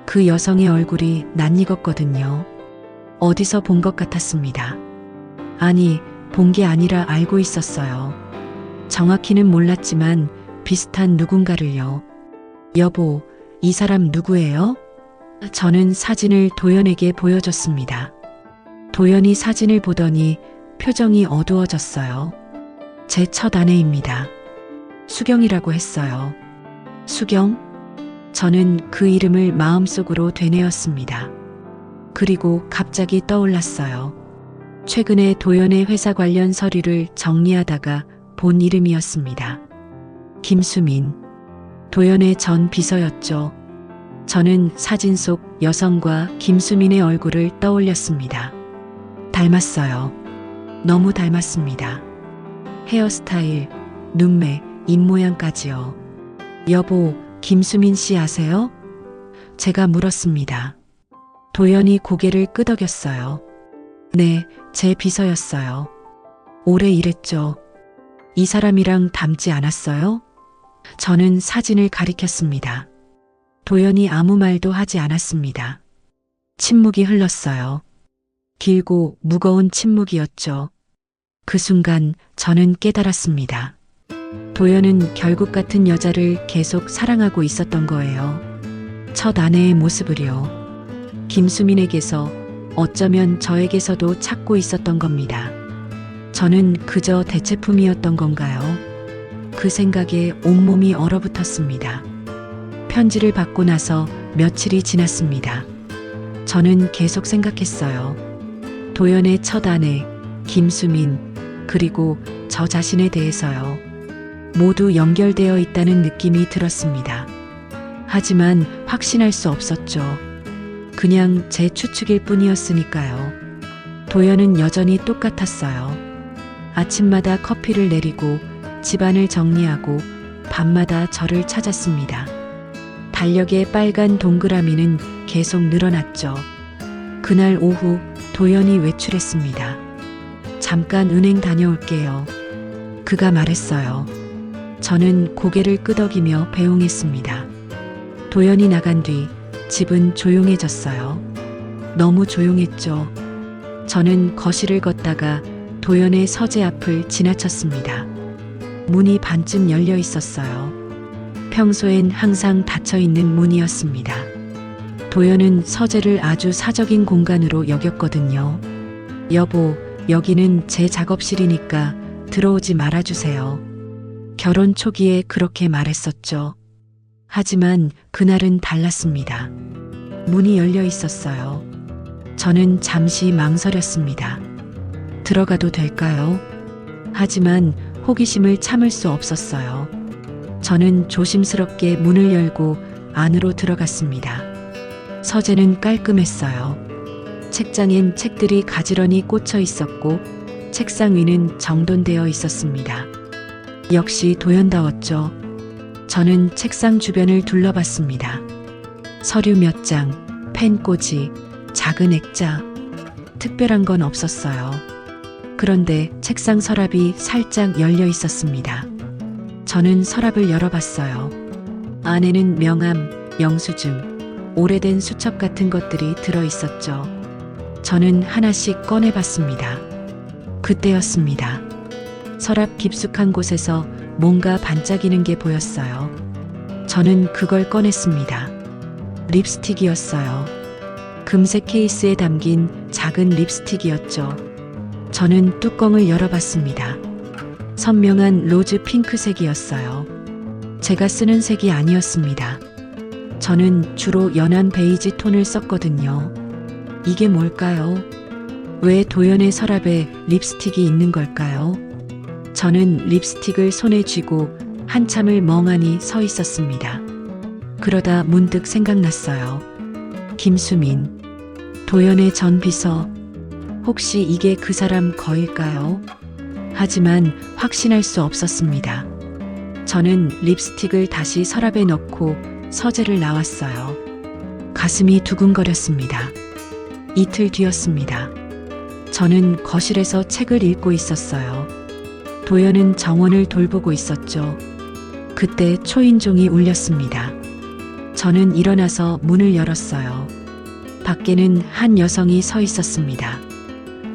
그 여성의 얼굴이 낯익었거든요. 어디서 본 것 같았습니다. 아니, 본 게 아니라 알고 있었어요. 정확히는 몰랐지만 비슷한 누군가를요. 여보, 이 사람 누구예요? 저는 사진을 도연에게 보여줬습니다. 도연이 사진을 보더니 표정이 어두워졌어요. 제 첫 아내입니다. 수경이라고 했어요. 수경? 저는 그 이름을 마음속으로 되뇌었습니다. 그리고 갑자기 떠올랐어요. 최근에 도연의 회사 관련 서류를 정리하다가 본 이름이었습니다. 김수민. 도연의 전 비서였죠. 저는 사진 속 여성과 김수민의 얼굴을 떠올렸습니다. 닮았어요. 너무 닮았습니다. 헤어스타일, 눈매, 입모양까지요. 여보, 김수민 씨 아세요? 제가 물었습니다. 도연이 고개를 끄덕였어요. 네, 제 비서였어요. 오래 일했죠. 이 사람이랑 닮지 않았어요? 저는 사진을 가리켰습니다. 도연이 아무 말도 하지 않았습니다. 침묵이 흘렀어요. 길고 무거운 침묵이었죠. 그 순간 저는 깨달았습니다. 도연은 결국 같은 여자를 계속 사랑하고 있었던 거예요. 첫 아내의 모습을요. 김수민에게서 어쩌면 저에게서도 찾고 있었던 겁니다. 저는 그저 대체품이었던 건가요? 그 생각에 온몸이 얼어붙었습니다. 편지를 받고 나서 며칠이 지났습니다. 저는 계속 생각했어요. 도연의 첫 아내, 김수민, 그리고 저 자신에 대해서요. 모두 연결되어 있다는 느낌이 들었습니다. 하지만 확신할 수 없었죠. 그냥 제 추측일 뿐이었으니까요. 도연은 여전히 똑같았어요. 아침마다 커피를 내리고 집안을 정리하고 밤마다 저를 찾았습니다. 달력의 빨간 동그라미는 계속 늘어났죠. 그날 오후 도연이 외출했습니다. 잠깐 은행 다녀올게요. 그가 말했어요. 저는 고개를 끄덕이며 배웅했습니다. 도연이 나간 뒤 집은 조용해졌어요. 너무 조용했죠. 저는 거실을 걷다가 도연의 서재 앞을 지나쳤습니다. 문이 반쯤 열려 있었어요. 평소엔 항상 닫혀 있는 문이었습니다. 도연은 서재를 아주 사적인 공간으로 여겼거든요. 여보, 여기는 제 작업실이니까 들어오지 말아주세요. 결혼 초기에 그렇게 말했었죠. 하지만 그날은 달랐습니다. 문이 열려 있었어요. 저는 잠시 망설였습니다. 들어가도 될까요? 하지만 호기심을 참을 수 없었어요. 저는 조심스럽게 문을 열고 안으로 들어갔습니다. 서재는 깔끔했어요. 책장엔 책들이 가지런히 꽂혀 있었고 책상 위는 정돈되어 있었습니다. 역시 도연다웠죠. 저는 책상 주변을 둘러봤습니다. 서류 몇 장, 펜꽂이, 작은 액자, 특별한 건 없었어요. 그런데 책상 서랍이 살짝 열려 있었습니다. 저는 서랍을 열어봤어요. 안에는 명함, 영수증, 오래된 수첩 같은 것들이 들어 있었죠. 저는 하나씩 꺼내봤습니다. 그때였습니다. 서랍 깊숙한 곳에서 뭔가 반짝이는 게 보였어요. 저는 그걸 꺼냈습니다. 립스틱이었어요. 금색 케이스에 담긴 작은 립스틱이었죠. 저는 뚜껑을 열어봤습니다. 선명한 로즈 핑크색이었어요. 제가 쓰는 색이 아니었습니다. 저는 주로 연한 베이지 톤을 썼거든요. 이게 뭘까요? 왜 도연의 서랍에 립스틱이 있는 걸까요? 저는 립스틱을 손에 쥐고 한참을 멍하니 서 있었습니다. 그러다 문득 생각났어요. 김수민, 도연의 전 비서, 혹시 이게 그 사람 거일까요? 하지만 확신할 수 없었습니다. 저는 립스틱을 다시 서랍에 넣고 서재를 나왔어요. 가슴이 두근거렸습니다. 이틀 뒤였습니다. 저는 거실에서 책을 읽고 있었어요. 도연은 정원을 돌보고 있었죠. 그때 초인종이 울렸습니다. 저는 일어나서 문을 열었어요. 밖에는 한 여성이 서 있었습니다.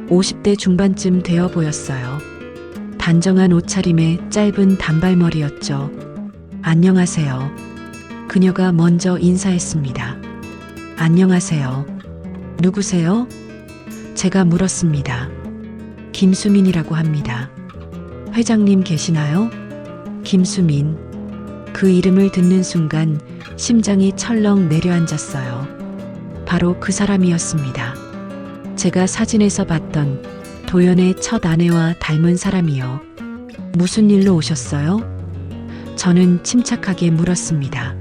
50대 중반쯤 되어 보였어요. 단정한 옷차림에 짧은 단발머리였죠. 안녕하세요. 그녀가 먼저 인사했습니다. 안녕하세요. 누구세요? 제가 물었습니다. 김수민이라고 합니다. 회장님 계시나요? 김수민. 그 이름을 듣는 순간 심장이 철렁 내려앉았어요. 바로 그 사람이었습니다. 제가 사진에서 봤던 도연의 첫 아내와 닮은 사람이요. 무슨 일로 오셨어요? 저는 침착하게 물었습니다.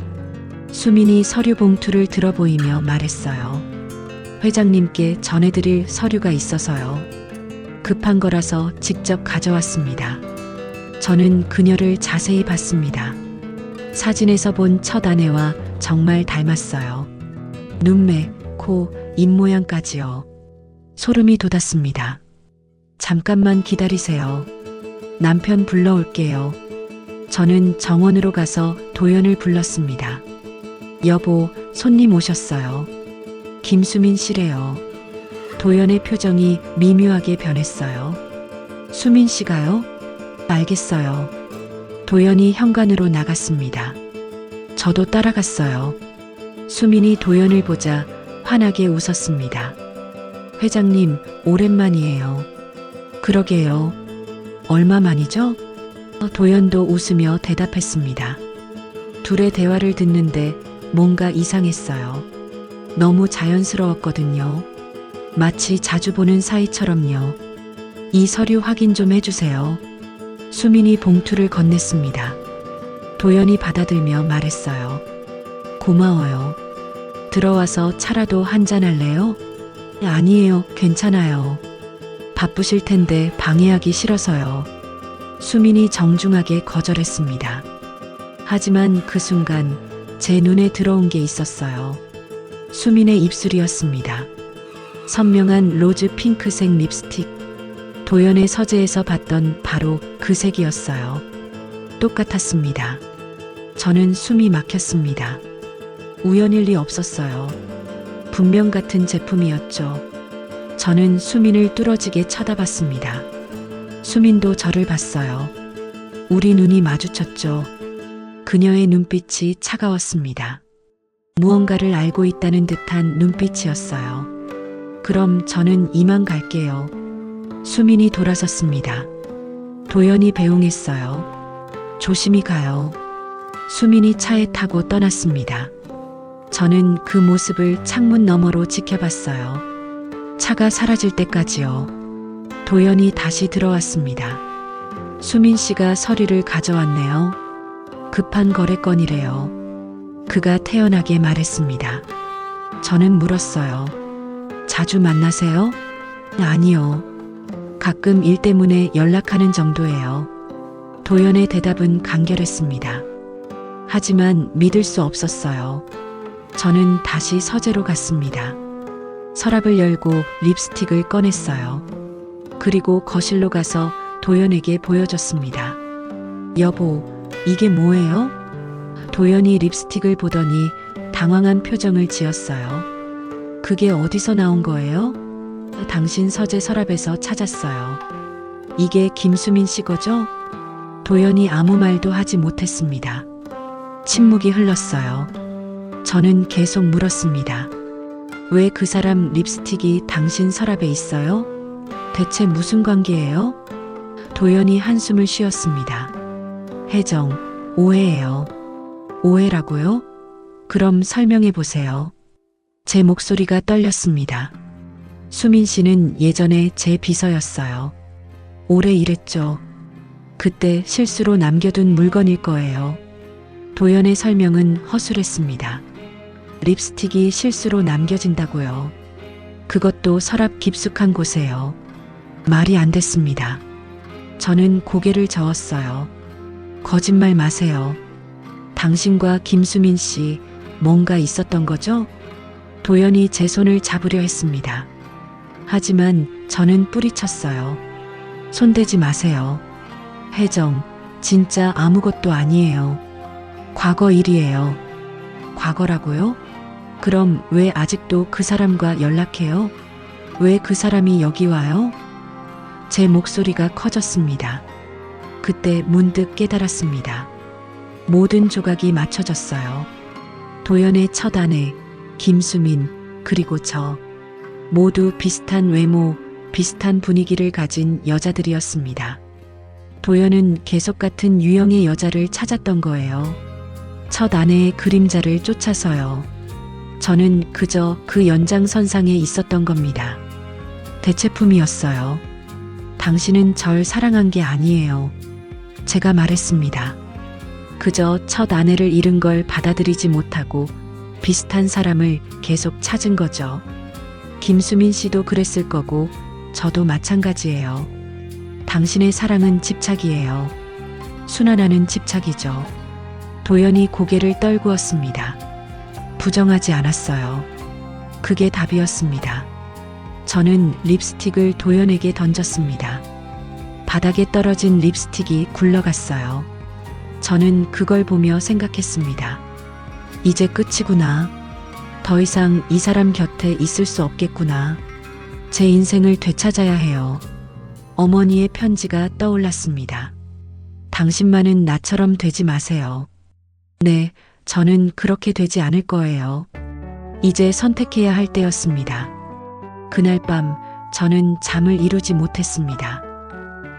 수민이 서류 봉투를 들어 보이며 말했어요. 회장님께 전해드릴 서류가 있어서요. 급한 거라서 직접 가져왔습니다. 저는 그녀를 자세히 봤습니다. 사진에서 본 첫 아내와 정말 닮았어요. 눈매, 코, 입모양까지요. 소름이 돋았습니다. 잠깐만 기다리세요. 남편 불러올게요. 저는 정원으로 가서 도연을 불렀습니다. 여보, 손님 오셨어요. 김수민 씨래요. 도연의 표정이 미묘하게 변했어요. 수민 씨가요? 알겠어요. 도연이 현관으로 나갔습니다. 저도 따라갔어요. 수민이 도연을 보자 환하게 웃었습니다. 회장님, 오랜만이에요. 그러게요. 얼마 만이죠? 도연도 웃으며 대답했습니다. 둘의 대화를 듣는데 뭔가 이상했어요. 너무 자연스러웠거든요. 마치 자주 보는 사이처럼요. 이 서류 확인 좀 해주세요. 수민이 봉투를 건넸습니다. 도연이 받아들며 말했어요. 고마워요. 들어와서 차라도 한잔 할래요? 아니에요, 괜찮아요. 바쁘실 텐데 방해하기 싫어서요. 수민이 정중하게 거절했습니다. 하지만 그 순간 제 눈에 들어온 게 있었어요. 수민의 입술이었습니다. 선명한 로즈 핑크색 립스틱. 도연의 서재에서 봤던 바로 그 색이었어요. 똑같았습니다. 저는 숨이 막혔습니다. 우연일 리 없었어요. 분명 같은 제품이었죠. 저는 수민을 뚫어지게 쳐다봤습니다. 수민도 저를 봤어요. 우리 눈이 마주쳤죠. 그녀의 눈빛이 차가웠습니다. 무언가를 알고 있다는 듯한 눈빛이었어요. 그럼 저는 이만 갈게요. 수민이 돌아섰습니다. 도연이 배웅했어요. 조심히 가요. 수민이 차에 타고 떠났습니다. 저는 그 모습을 창문 너머로 지켜봤어요. 차가 사라질 때까지요. 도연이 다시 들어왔습니다. 수민 씨가 서류를 가져왔네요. 급한 거래건이래요. 그가 태연하게 말했습니다. 저는 물었어요. 자주 만나세요? 아니요. 가끔 일 때문에 연락하는 정도예요. 도연의 대답은 간결했습니다. 하지만 믿을 수 없었어요. 저는 다시 서재로 갔습니다. 서랍을 열고 립스틱을 꺼냈어요. 그리고 거실로 가서 도연에게 보여줬습니다. 여보, 이게 뭐예요? 도연이 립스틱을 보더니 당황한 표정을 지었어요. 그게 어디서 나온 거예요? 당신 서재 서랍에서 찾았어요. 이게 김수민 씨 거죠? 도연이 아무 말도 하지 못했습니다. 침묵이 흘렀어요. 저는 계속 물었습니다. 왜 그 사람 립스틱이 당신 서랍에 있어요? 대체 무슨 관계예요? 도연이 한숨을 쉬었습니다. 혜정, 오해예요. 오해라고요? 그럼 설명해 보세요. 제 목소리가 떨렸습니다. 수민 씨는 예전에 제 비서였어요. 오래 일했죠. 그때 실수로 남겨둔 물건일 거예요. 도연의 설명은 허술했습니다. 립스틱이 실수로 남겨진다고요. 그것도 서랍 깊숙한 곳에요. 말이 안 됐습니다. 저는 고개를 저었어요. 거짓말 마세요. 당신과 김수민 씨 뭔가 있었던 거죠? 도연이 제 손을 잡으려 했습니다. 하지만 저는 뿌리쳤어요. 손대지 마세요. 혜정, 진짜 아무것도 아니에요. 과거 일이에요. 과거라고요? 그럼 왜 아직도 그 사람과 연락해요? 왜 그 사람이 여기 와요? 제 목소리가 커졌습니다. 그때 문득 깨달았습니다. 모든 조각이 맞춰졌어요. 도연의 첫 아내, 김수민, 그리고 저. 모두 비슷한 외모, 비슷한 분위기를 가진 여자들이었습니다. 도연은 계속 같은 유형의 여자를 찾았던 거예요. 첫 아내의 그림자를 쫓아서요. 저는 그저 그 연장선상에 있었던 겁니다. 대체품이었어요. 당신은 절 사랑한 게 아니에요. 제가 말했습니다. 그저 첫 아내를 잃은 걸 받아들이지 못하고 비슷한 사람을 계속 찾은 거죠. 김수민 씨도 그랬을 거고 저도 마찬가지예요. 당신의 사랑은 집착이에요. 순환하는 집착이죠. 도연이 고개를 떨구었습니다. 부정하지 않았어요. 그게 답이었습니다. 저는 립스틱을 도연에게 던졌습니다. 바닥에 떨어진 립스틱이 굴러갔어요. 저는 그걸 보며 생각했습니다. 이제 끝이구나. 더 이상 이 사람 곁에 있을 수 없겠구나. 제 인생을 되찾아야 해요. 어머니의 편지가 떠올랐습니다. 당신만은 나처럼 되지 마세요. 네, 저는 그렇게 되지 않을 거예요. 이제 선택해야 할 때였습니다. 그날 밤 저는 잠을 이루지 못했습니다.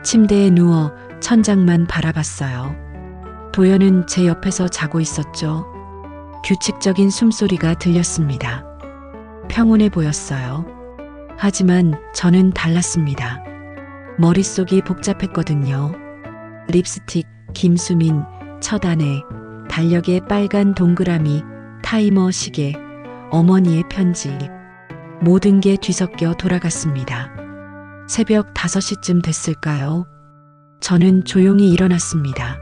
침대에 누워 천장만 바라봤어요. 도연은 제 옆에서 자고 있었죠. 규칙적인 숨소리가 들렸습니다. 평온해 보였어요. 하지만 저는 달랐습니다. 머릿속이 복잡했거든요. 립스틱, 김수민, 첫 아내, 달력에 빨간 동그라미, 타이머 시계, 어머니의 편지. 모든 게 뒤섞여 돌아갔습니다. 새벽 5시쯤 됐을까요? 저는 조용히 일어났습니다.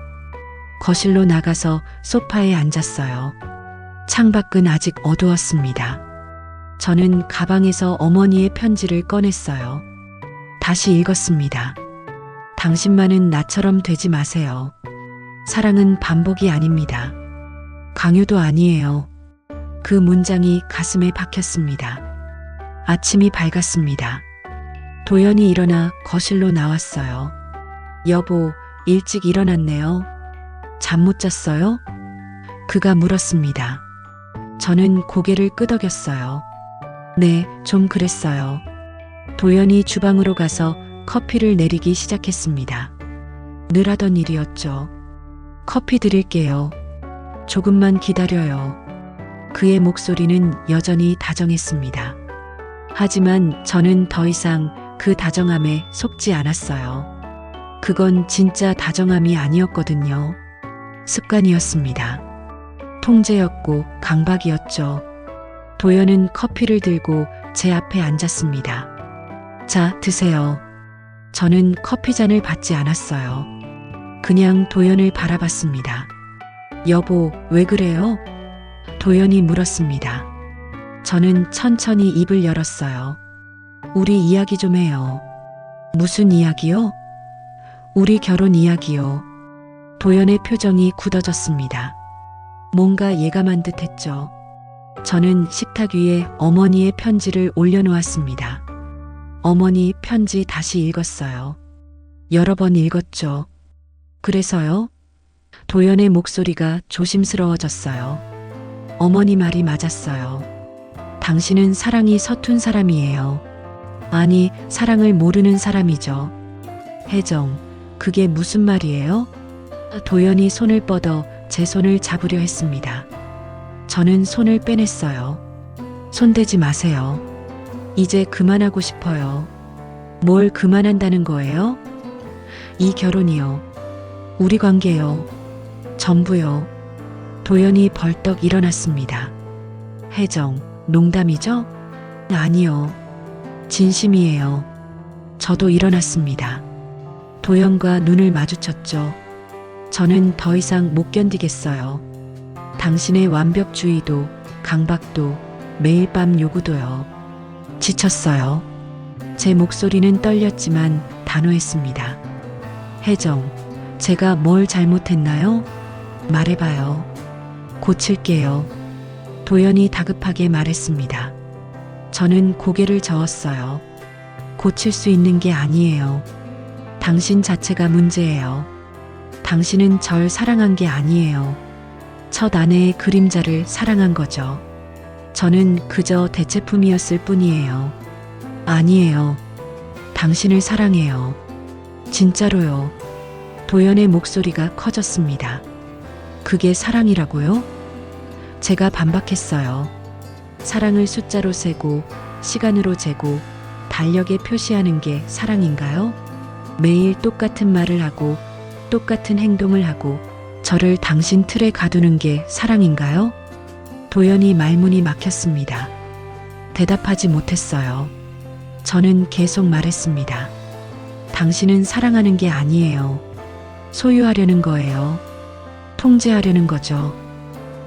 거실로 나가서 소파에 앉았어요. 창밖은 아직 어두웠습니다. 저는 가방에서 어머니의 편지를 꺼냈어요. 다시 읽었습니다. 당신만은 나처럼 되지 마세요. 사랑은 반복이 아닙니다. 강요도 아니에요. 그 문장이 가슴에 박혔습니다. 아침이 밝았습니다. 도연이 일어나 거실로 나왔어요. 여보, 일찍 일어났네요. 잠 못 잤어요? 그가 물었습니다. 저는 고개를 끄덕였어요. 네, 좀 그랬어요. 도연이 주방으로 가서 커피를 내리기 시작했습니다. 늘 하던 일이었죠. 커피 드릴게요. 조금만 기다려요. 그의 목소리는 여전히 다정했습니다. 하지만 저는 더 이상 그 다정함에 속지 않았어요. 그건 진짜 다정함이 아니었거든요. 습관이었습니다. 통제였고 강박이었죠. 도연은 커피를 들고 제 앞에 앉았습니다. 자, 드세요. 저는 커피잔을 받지 않았어요. 그냥 도연을 바라봤습니다. 여보, 왜 그래요? 도연이 물었습니다. 저는 천천히 입을 열었어요. 우리 이야기 좀 해요. 무슨 이야기요? 우리 결혼 이야기요. 도연의 표정이 굳어졌습니다. 뭔가 예감한 듯 했죠. 저는 식탁 위에 어머니의 편지를 올려놓았습니다. 어머니 편지 다시 읽었어요. 여러 번 읽었죠. 그래서요? 도연의 목소리가 조심스러워졌어요. 어머니 말이 맞았어요. 당신은 사랑이 서툰 사람이에요. 아니, 사랑을 모르는 사람이죠. 혜정, 그게 무슨 말이에요? 도연이 손을 뻗어 제 손을 잡으려 했습니다. 저는 손을 빼냈어요. 손대지 마세요. 이제 그만하고 싶어요. 뭘 그만한다는 거예요? 이 결혼이요. 우리 관계요. 전부요. 도연이 벌떡 일어났습니다. 혜정, 농담이죠? 아니요. 진심이에요. 저도 일어났습니다. 도연과 눈을 마주쳤죠. 저는 더 이상 못 견디겠어요. 당신의 완벽주의도, 강박도, 매일 밤 요구도요. 지쳤어요. 제 목소리는 떨렸지만 단호했습니다. 혜정, 제가 뭘 잘못했나요? 말해봐요. 고칠게요. 도연이 다급하게 말했습니다. 저는 고개를 저었어요. 고칠 수 있는 게 아니에요. 당신 자체가 문제예요. 당신은 절 사랑한 게 아니에요. 첫 아내의 그림자를 사랑한 거죠. 저는 그저 대체품이었을 뿐이에요. 아니에요. 당신을 사랑해요. 진짜로요. 도연의 목소리가 커졌습니다. 그게 사랑이라고요? 제가 반박했어요. 사랑을 숫자로 세고, 시간으로 재고, 달력에 표시하는 게 사랑인가요? 매일 똑같은 말을 하고, 똑같은 행동을 하고, 저를 당신 틀에 가두는 게 사랑인가요? 도연이 말문이 막혔습니다. 대답하지 못했어요. 저는 계속 말했습니다. 당신은 사랑하는 게 아니에요. 소유하려는 거예요. 통제하려는 거죠.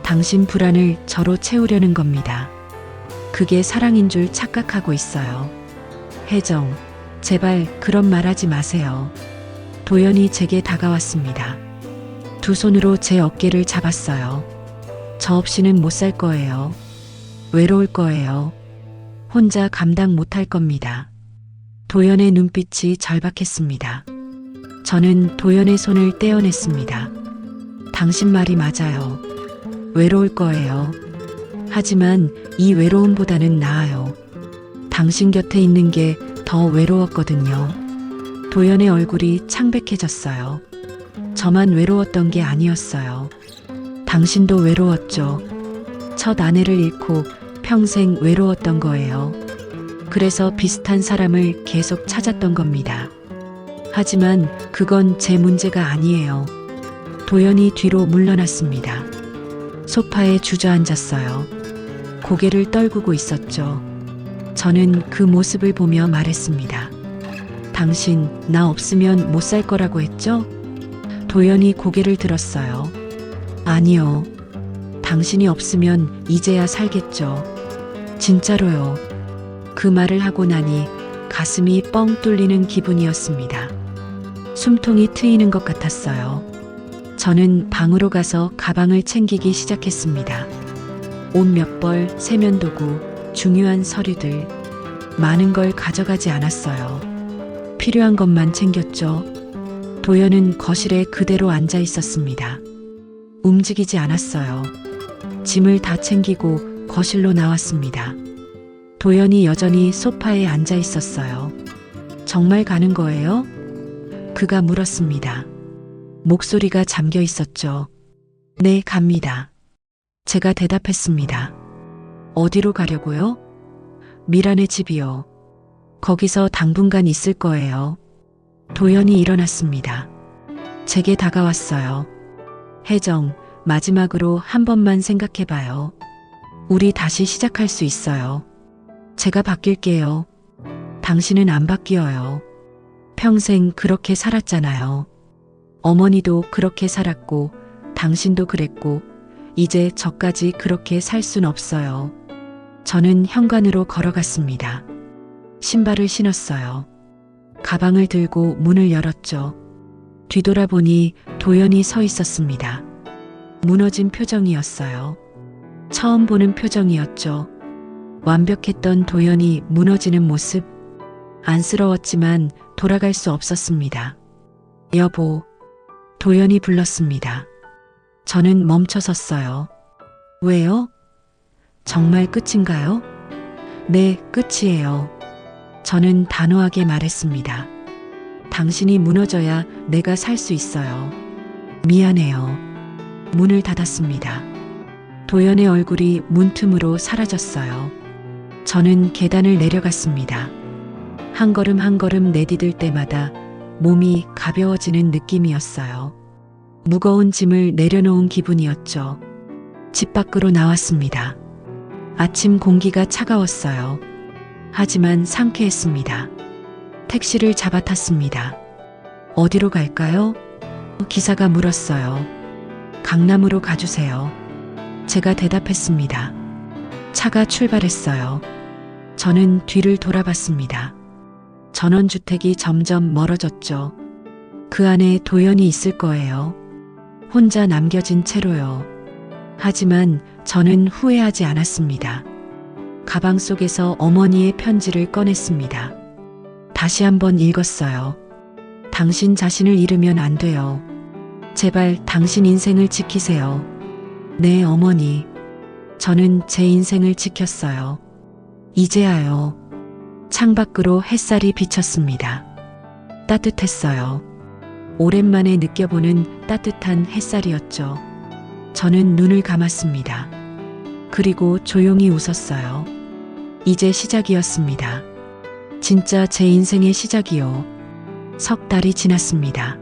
당신 불안을 저로 채우려는 겁니다. 그게 사랑인 줄 착각하고 있어요. 혜정, 제발 그런 말 하지 마세요. 도연이 제게 다가왔습니다. 두 손으로 제 어깨를 잡았어요. 저 없이는 못 살 거예요. 외로울 거예요. 혼자 감당 못할 겁니다. 도연의 눈빛이 절박했습니다. 저는 도연의 손을 떼어냈습니다. 당신 말이 맞아요. 외로울 거예요. 하지만 이 외로움보다는 나아요. 당신 곁에 있는 게 더 외로웠거든요. 도연의 얼굴이 창백해졌어요. 저만 외로웠던 게 아니었어요. 당신도 외로웠죠. 첫 아내를 잃고 평생 외로웠던 거예요. 그래서 비슷한 사람을 계속 찾았던 겁니다. 하지만 그건 제 문제가 아니에요. 도연이 뒤로 물러났습니다. 소파에 주저앉았어요. 고개를 떨구고 있었죠. 저는 그 모습을 보며 말했습니다. 당신, 나 없으면 못 살 거라고 했죠? 도연이 고개를 들었어요. 아니요. 당신이 없으면 이제야 살겠죠. 진짜로요. 그 말을 하고 나니 가슴이 뻥 뚫리는 기분이었습니다. 숨통이 트이는 것 같았어요. 저는 방으로 가서 가방을 챙기기 시작했습니다. 옷 몇 벌, 세면도구, 중요한 서류들, 많은 걸 가져가지 않았어요. 필요한 것만 챙겼죠. 도연은 거실에 그대로 앉아 있었습니다. 움직이지 않았어요. 짐을 다 챙기고 거실로 나왔습니다. 도연이 여전히 소파에 앉아 있었어요. 정말 가는 거예요? 그가 물었습니다. 목소리가 잠겨 있었죠. 네, 갑니다. 제가 대답했습니다. 어디로 가려고요? 미란의 집이요. 거기서 당분간 있을 거예요. 도연이 일어났습니다. 제게 다가왔어요. 혜정, 마지막으로 한 번만 생각해봐요. 우리 다시 시작할 수 있어요. 제가 바뀔게요. 당신은 안 바뀌어요. 평생 그렇게 살았잖아요. 어머니도 그렇게 살았고, 당신도 그랬고, 이제 저까지 그렇게 살 순 없어요. 저는 현관으로 걸어갔습니다. 신발을 신었어요. 가방을 들고 문을 열었죠. 뒤돌아보니 도연이 서 있었습니다. 무너진 표정이었어요. 처음 보는 표정이었죠. 완벽했던 도연이 무너지는 모습. 안쓰러웠지만 돌아갈 수 없었습니다. 여보, 도연이 불렀습니다. 저는 멈춰 섰어요. 왜요? 정말 끝인가요? 네, 끝이에요. 저는 단호하게 말했습니다. 당신이 무너져야 내가 살 수 있어요. 미안해요. 문을 닫았습니다. 도연의 얼굴이 문틈으로 사라졌어요. 저는 계단을 내려갔습니다. 한 걸음 한 걸음 내디딜 때마다 몸이 가벼워지는 느낌이었어요. 무거운 짐을 내려놓은 기분이었죠. 집 밖으로 나왔습니다. 아침 공기가 차가웠어요. 하지만 상쾌했습니다. 택시를 잡아 탔습니다. 어디로 갈까요? 기사가 물었어요. 강남으로 가주세요. 제가 대답했습니다. 차가 출발했어요. 저는 뒤를 돌아봤습니다. 전원주택이 점점 멀어졌죠. 그 안에 도연이 있을 거예요. 혼자 남겨진 채로요. 하지만 저는 후회하지 않았습니다. 가방 속에서 어머니의 편지를 꺼냈습니다. 다시 한번 읽었어요. 당신 자신을 잃으면 안 돼요. 제발 당신 인생을 지키세요. 네, 어머니. 저는 제 인생을 지켰어요. 이제야요. 창밖으로 햇살이 비쳤습니다. 따뜻했어요. 오랜만에 느껴보는 따뜻한 햇살이었죠. 저는 눈을 감았습니다. 그리고 조용히 웃었어요. 이제 시작이었습니다. 진짜 제 인생의 시작이요. 석 달이 지났습니다.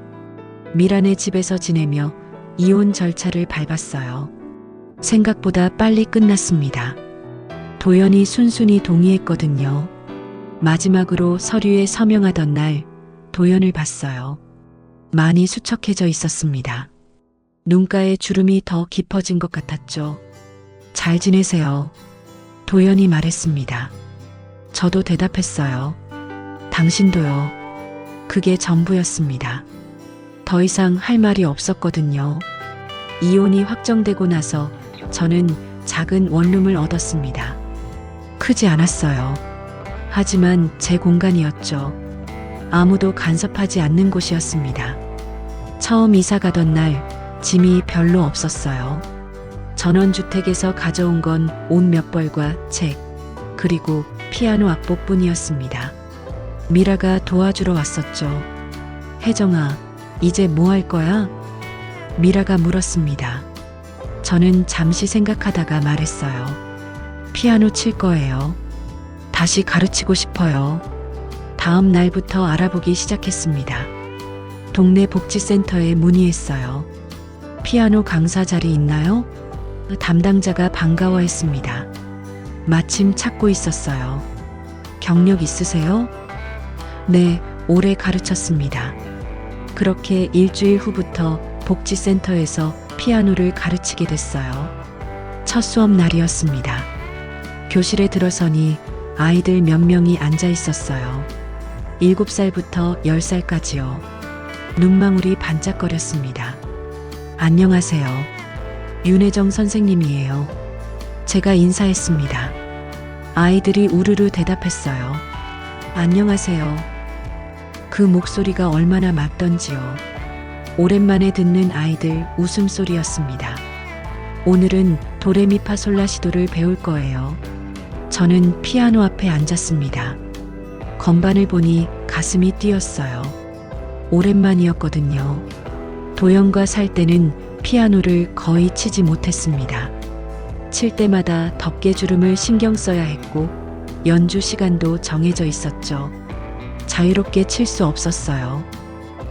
미란의 집에서 지내며 이혼 절차를 밟았어요. 생각보다 빨리 끝났습니다. 도연이 순순히 동의했거든요. 마지막으로 서류에 서명하던 날 도연을 봤어요. 많이 수척해져 있었습니다. 눈가에 주름이 더 깊어진 것 같았죠. 잘 지내세요. 도연이 말했습니다. 저도 대답했어요. 당신도요. 그게 전부였습니다. 더 이상 할 말이 없었거든요. 이혼이 확정되고 나서 저는 작은 원룸을 얻었습니다. 크지 않았어요. 하지만 제 공간이었죠. 아무도 간섭하지 않는 곳이었습니다. 처음 이사 가던 날 짐이 별로 없었어요. 전원주택에서 가져온 건 옷 몇 벌과 책, 그리고 피아노 악보뿐이었습니다. 미라가 도와주러 왔었죠. 혜정아, 이제 뭐 할 거야? 미라가 물었습니다. 저는 잠시 생각하다가 말했어요. 피아노 칠 거예요. 다시 가르치고 싶어요. 다음 날부터 알아보기 시작했습니다. 동네 복지센터에 문의했어요. 피아노 강사 자리 있나요? 담당자가 반가워했습니다. 마침 찾고 있었어요. 경력 있으세요? 네, 오래 가르쳤습니다. 그렇게 일주일 후부터 복지센터에서 피아노를 가르치게 됐어요. 첫 수업 날이었습니다. 교실에 들어서니 아이들 몇 명이 앉아 있었어요. 7살부터 10살까지요. 눈망울이 반짝거렸습니다. 안녕하세요. 윤혜정 선생님이에요. 제가 인사했습니다. 아이들이 우르르 대답했어요. 안녕하세요. 그 목소리가 얼마나 맑던지요. 오랜만에 듣는 아이들 웃음소리였습니다. 오늘은 도레미파솔라시도를 배울 거예요. 저는 피아노 앞에 앉았습니다. 건반을 보니 가슴이 뛰었어요. 오랜만이었거든요. 도연과 살 때는 피아노를 거의 치지 못했습니다. 칠 때마다 덮개주름을 신경 써야 했고 연주 시간도 정해져 있었죠. 자유롭게 칠 수 없었어요.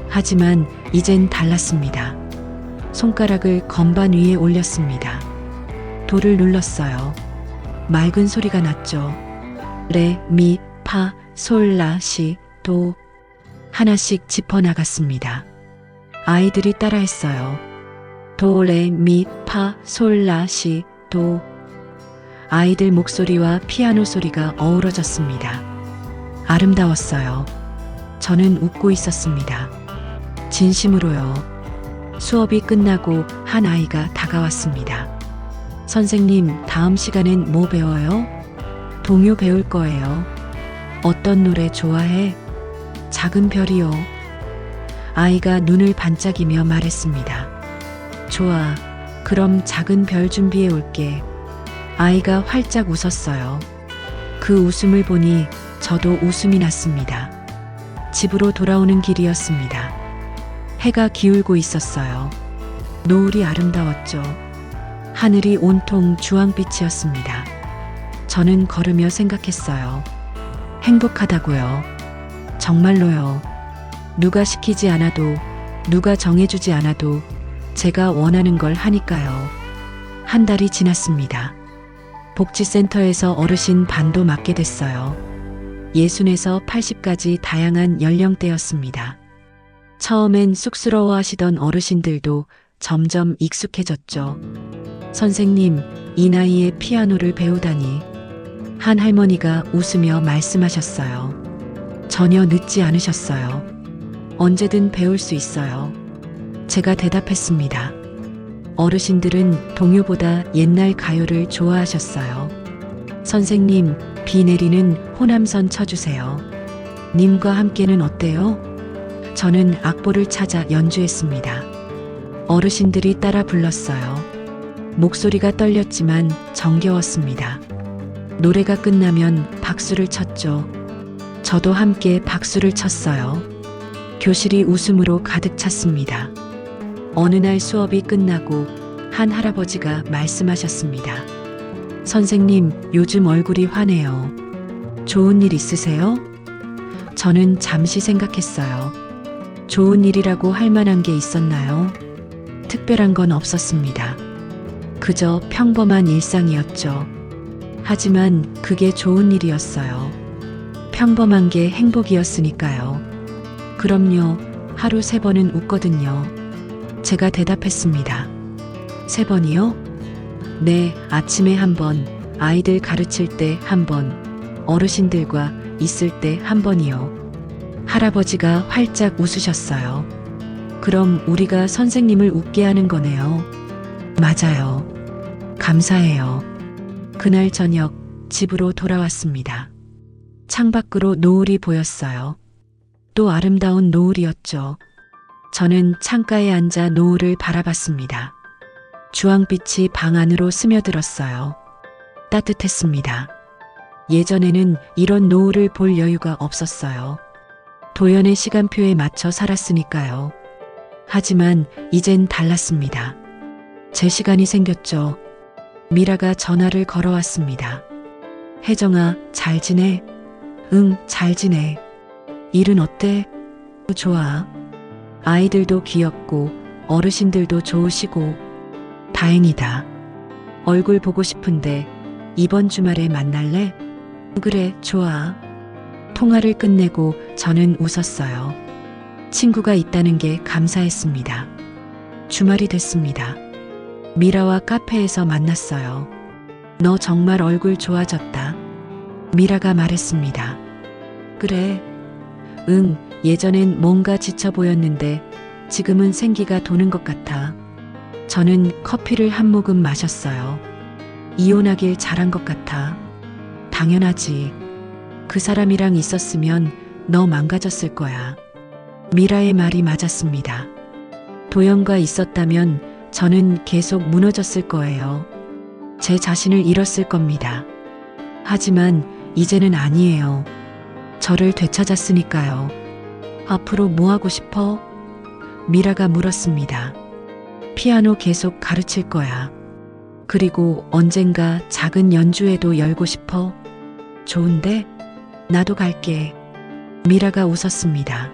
하지만 이젠 달랐습니다. 손가락을 건반 위에 올렸습니다. 도를 눌렀어요. 맑은 소리가 났죠. 레, 미, 파, 솔, 라, 시, 도. 하나씩 짚어나갔습니다. 아이들이 따라했어요. 도, 레, 미, 파, 솔, 라, 시, 도. 아이들 목소리와 피아노 소리가 어우러졌습니다. 아름다웠어요. 저는 웃고 있었습니다. 진심으로요. 수업이 끝나고 한 아이가 다가왔습니다. 선생님, 다음 시간엔 뭐 배워요? 동요 배울 거예요. 어떤 노래 좋아해? 작은 별이요. 아이가 눈을 반짝이며 말했습니다. 좋아. 그럼 작은 별 준비해 올게. 아이가 활짝 웃었어요. 그 웃음을 보니 저도 웃음이 났습니다. 집으로 돌아오는 길이었습니다. 해가 기울고 있었어요. 노을이 아름다웠죠. 하늘이 온통 주황빛이었습니다. 저는 걸으며 생각했어요. 행복하다고요. 정말로요. 누가 시키지 않아도, 누가 정해주지 않아도 제가 원하는 걸 하니까요. 한 달이 지났습니다. 복지센터에서 어르신 반도 맡게 됐어요. 60에서 80까지 다양한 연령대였습니다. 처음엔 쑥스러워 하시던 어르신들도 점점 익숙해졌죠. 선생님, 이 나이에 피아노를 배우다니. 한 할머니가 웃으며 말씀하셨어요. 전혀 늦지 않으셨어요. 언제든 배울 수 있어요. 제가 대답했습니다. 어르신들은 동요보다 옛날 가요를 좋아하셨어요. 선생님, 비 내리는 호남선 쳐주세요. 님과 함께는 어때요? 저는 악보를 찾아 연주했습니다. 어르신들이 따라 불렀어요. 목소리가 떨렸지만 정겨웠습니다. 노래가 끝나면 박수를 쳤죠. 저도 함께 박수를 쳤어요. 교실이 웃음으로 가득 찼습니다. 어느 날 수업이 끝나고 한 할아버지가 말씀하셨습니다. 선생님, 요즘 얼굴이 환해요. 좋은 일 있으세요? 저는 잠시 생각했어요. 좋은 일이라고 할 만한 게 있었나요? 특별한 건 없었습니다. 그저 평범한 일상이었죠. 하지만 그게 좋은 일이었어요. 평범한 게 행복이었으니까요. 그럼요, 하루 3번은 웃거든요. 제가 대답했습니다. 3번이요? 네, 아침에 1번, 아이들 가르칠 때 1번, 어르신들과 있을 때 1번이요. 할아버지가 활짝 웃으셨어요. 그럼 우리가 선생님을 웃게 하는 거네요. 맞아요. 감사해요. 그날 저녁 집으로 돌아왔습니다. 창밖으로 노을이 보였어요. 또 아름다운 노을이었죠. 저는 창가에 앉아 노을을 바라봤습니다. 주황빛이 방 안으로 스며들었어요. 따뜻했습니다. 예전에는 이런 노을을 볼 여유가 없었어요. 도연의 시간표에 맞춰 살았으니까요. 하지만 이젠 달랐습니다. 제 시간이 생겼죠. 미라가 전화를 걸어왔습니다. 혜정아, 잘 지내? 응, 잘 지내. 일은 어때? 좋아. 아이들도 귀엽고 어르신들도 좋으시고 다행이다. 얼굴 보고 싶은데 이번 주말에 만날래? 그래, 좋아. 통화를 끝내고 저는 웃었어요. 친구가 있다는 게 감사했습니다. 주말이 됐습니다. 미라와 카페에서 만났어요. 너 정말 얼굴 좋아졌다. 미라가 말했습니다. 그래. 응, 예전엔 뭔가 지쳐 보였는데 지금은 생기가 도는 것 같아. 저는 커피를 한 모금 마셨어요. 이혼하길 잘한 것 같아. 당연하지. 그 사람이랑 있었으면 너 망가졌을 거야. 미라의 말이 맞았습니다. 도연과 있었다면 저는 계속 무너졌을 거예요. 제 자신을 잃었을 겁니다. 하지만 이제는 아니에요. 저를 되찾았으니까요. 앞으로 뭐 하고 싶어? 미라가 물었습니다. 피아노 계속 가르칠 거야. 그리고 언젠가 작은 연주회도 열고 싶어? 좋은데? 나도 갈게. 미라가 웃었습니다.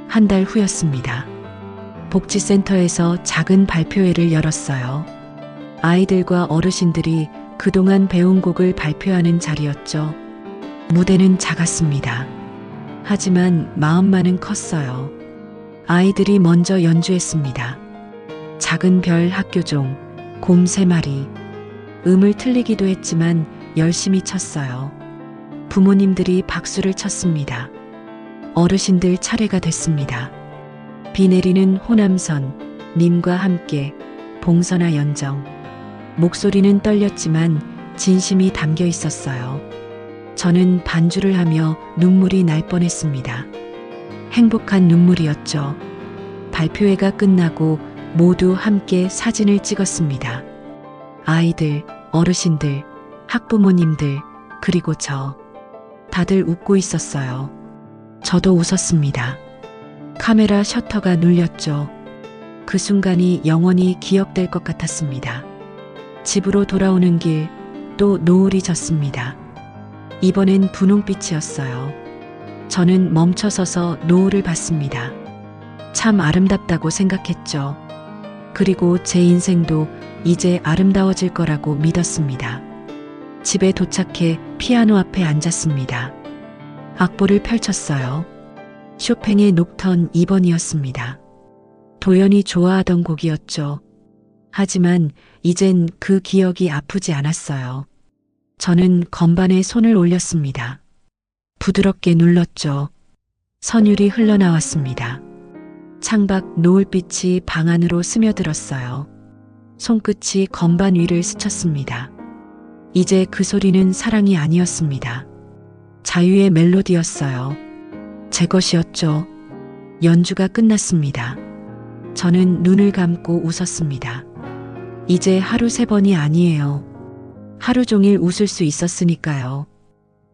한 달 후였습니다. 복지센터에서 작은 발표회를 열었어요. 아이들과 어르신들이 그동안 배운 곡을 발표하는 자리였죠. 무대는 작았습니다. 하지만 마음만은 컸어요. 아이들이 먼저 연주했습니다. 작은 별 학교종, 곰 3마리. 음을 틀리기도 했지만 열심히 쳤어요. 부모님들이 박수를 쳤습니다. 어르신들 차례가 됐습니다. 비 내리는 호남선, 님과 함께, 봉선화 연정. 목소리는 떨렸지만 진심이 담겨 있었어요. 저는 반주를 하며 눈물이 날 뻔했습니다. 행복한 눈물이었죠. 발표회가 끝나고 모두 함께 사진을 찍었습니다. 아이들, 어르신들, 학부모님들, 그리고 저. 다들 웃고 있었어요. 저도 웃었습니다. 카메라 셔터가 눌렸죠. 그 순간이 영원히 기억될 것 같았습니다. 집으로 돌아오는 길, 또 노을이 졌습니다. 이번엔 분홍빛이었어요. 저는 멈춰서서 노을을 봤습니다. 참 아름답다고 생각했죠. 그리고 제 인생도 이제 아름다워질 거라고 믿었습니다. 집에 도착해 피아노 앞에 앉았습니다. 악보를 펼쳤어요. 쇼팽의 녹턴 2번이었습니다. 도연이 좋아하던 곡이었죠. 하지만 이젠 그 기억이 아프지 않았어요. 저는 건반에 손을 올렸습니다. 부드럽게 눌렀죠. 선율이 흘러나왔습니다. 창밖 노을빛이 방 안으로 스며들었어요. 손끝이 건반 위를 스쳤습니다. 이제 그 소리는 사랑이 아니었습니다. 자유의 멜로디였어요. 제 것이었죠. 연주가 끝났습니다. 저는 눈을 감고 웃었습니다. 이제 하루 3번이 아니에요. 하루 종일 웃을 수 있었으니까요.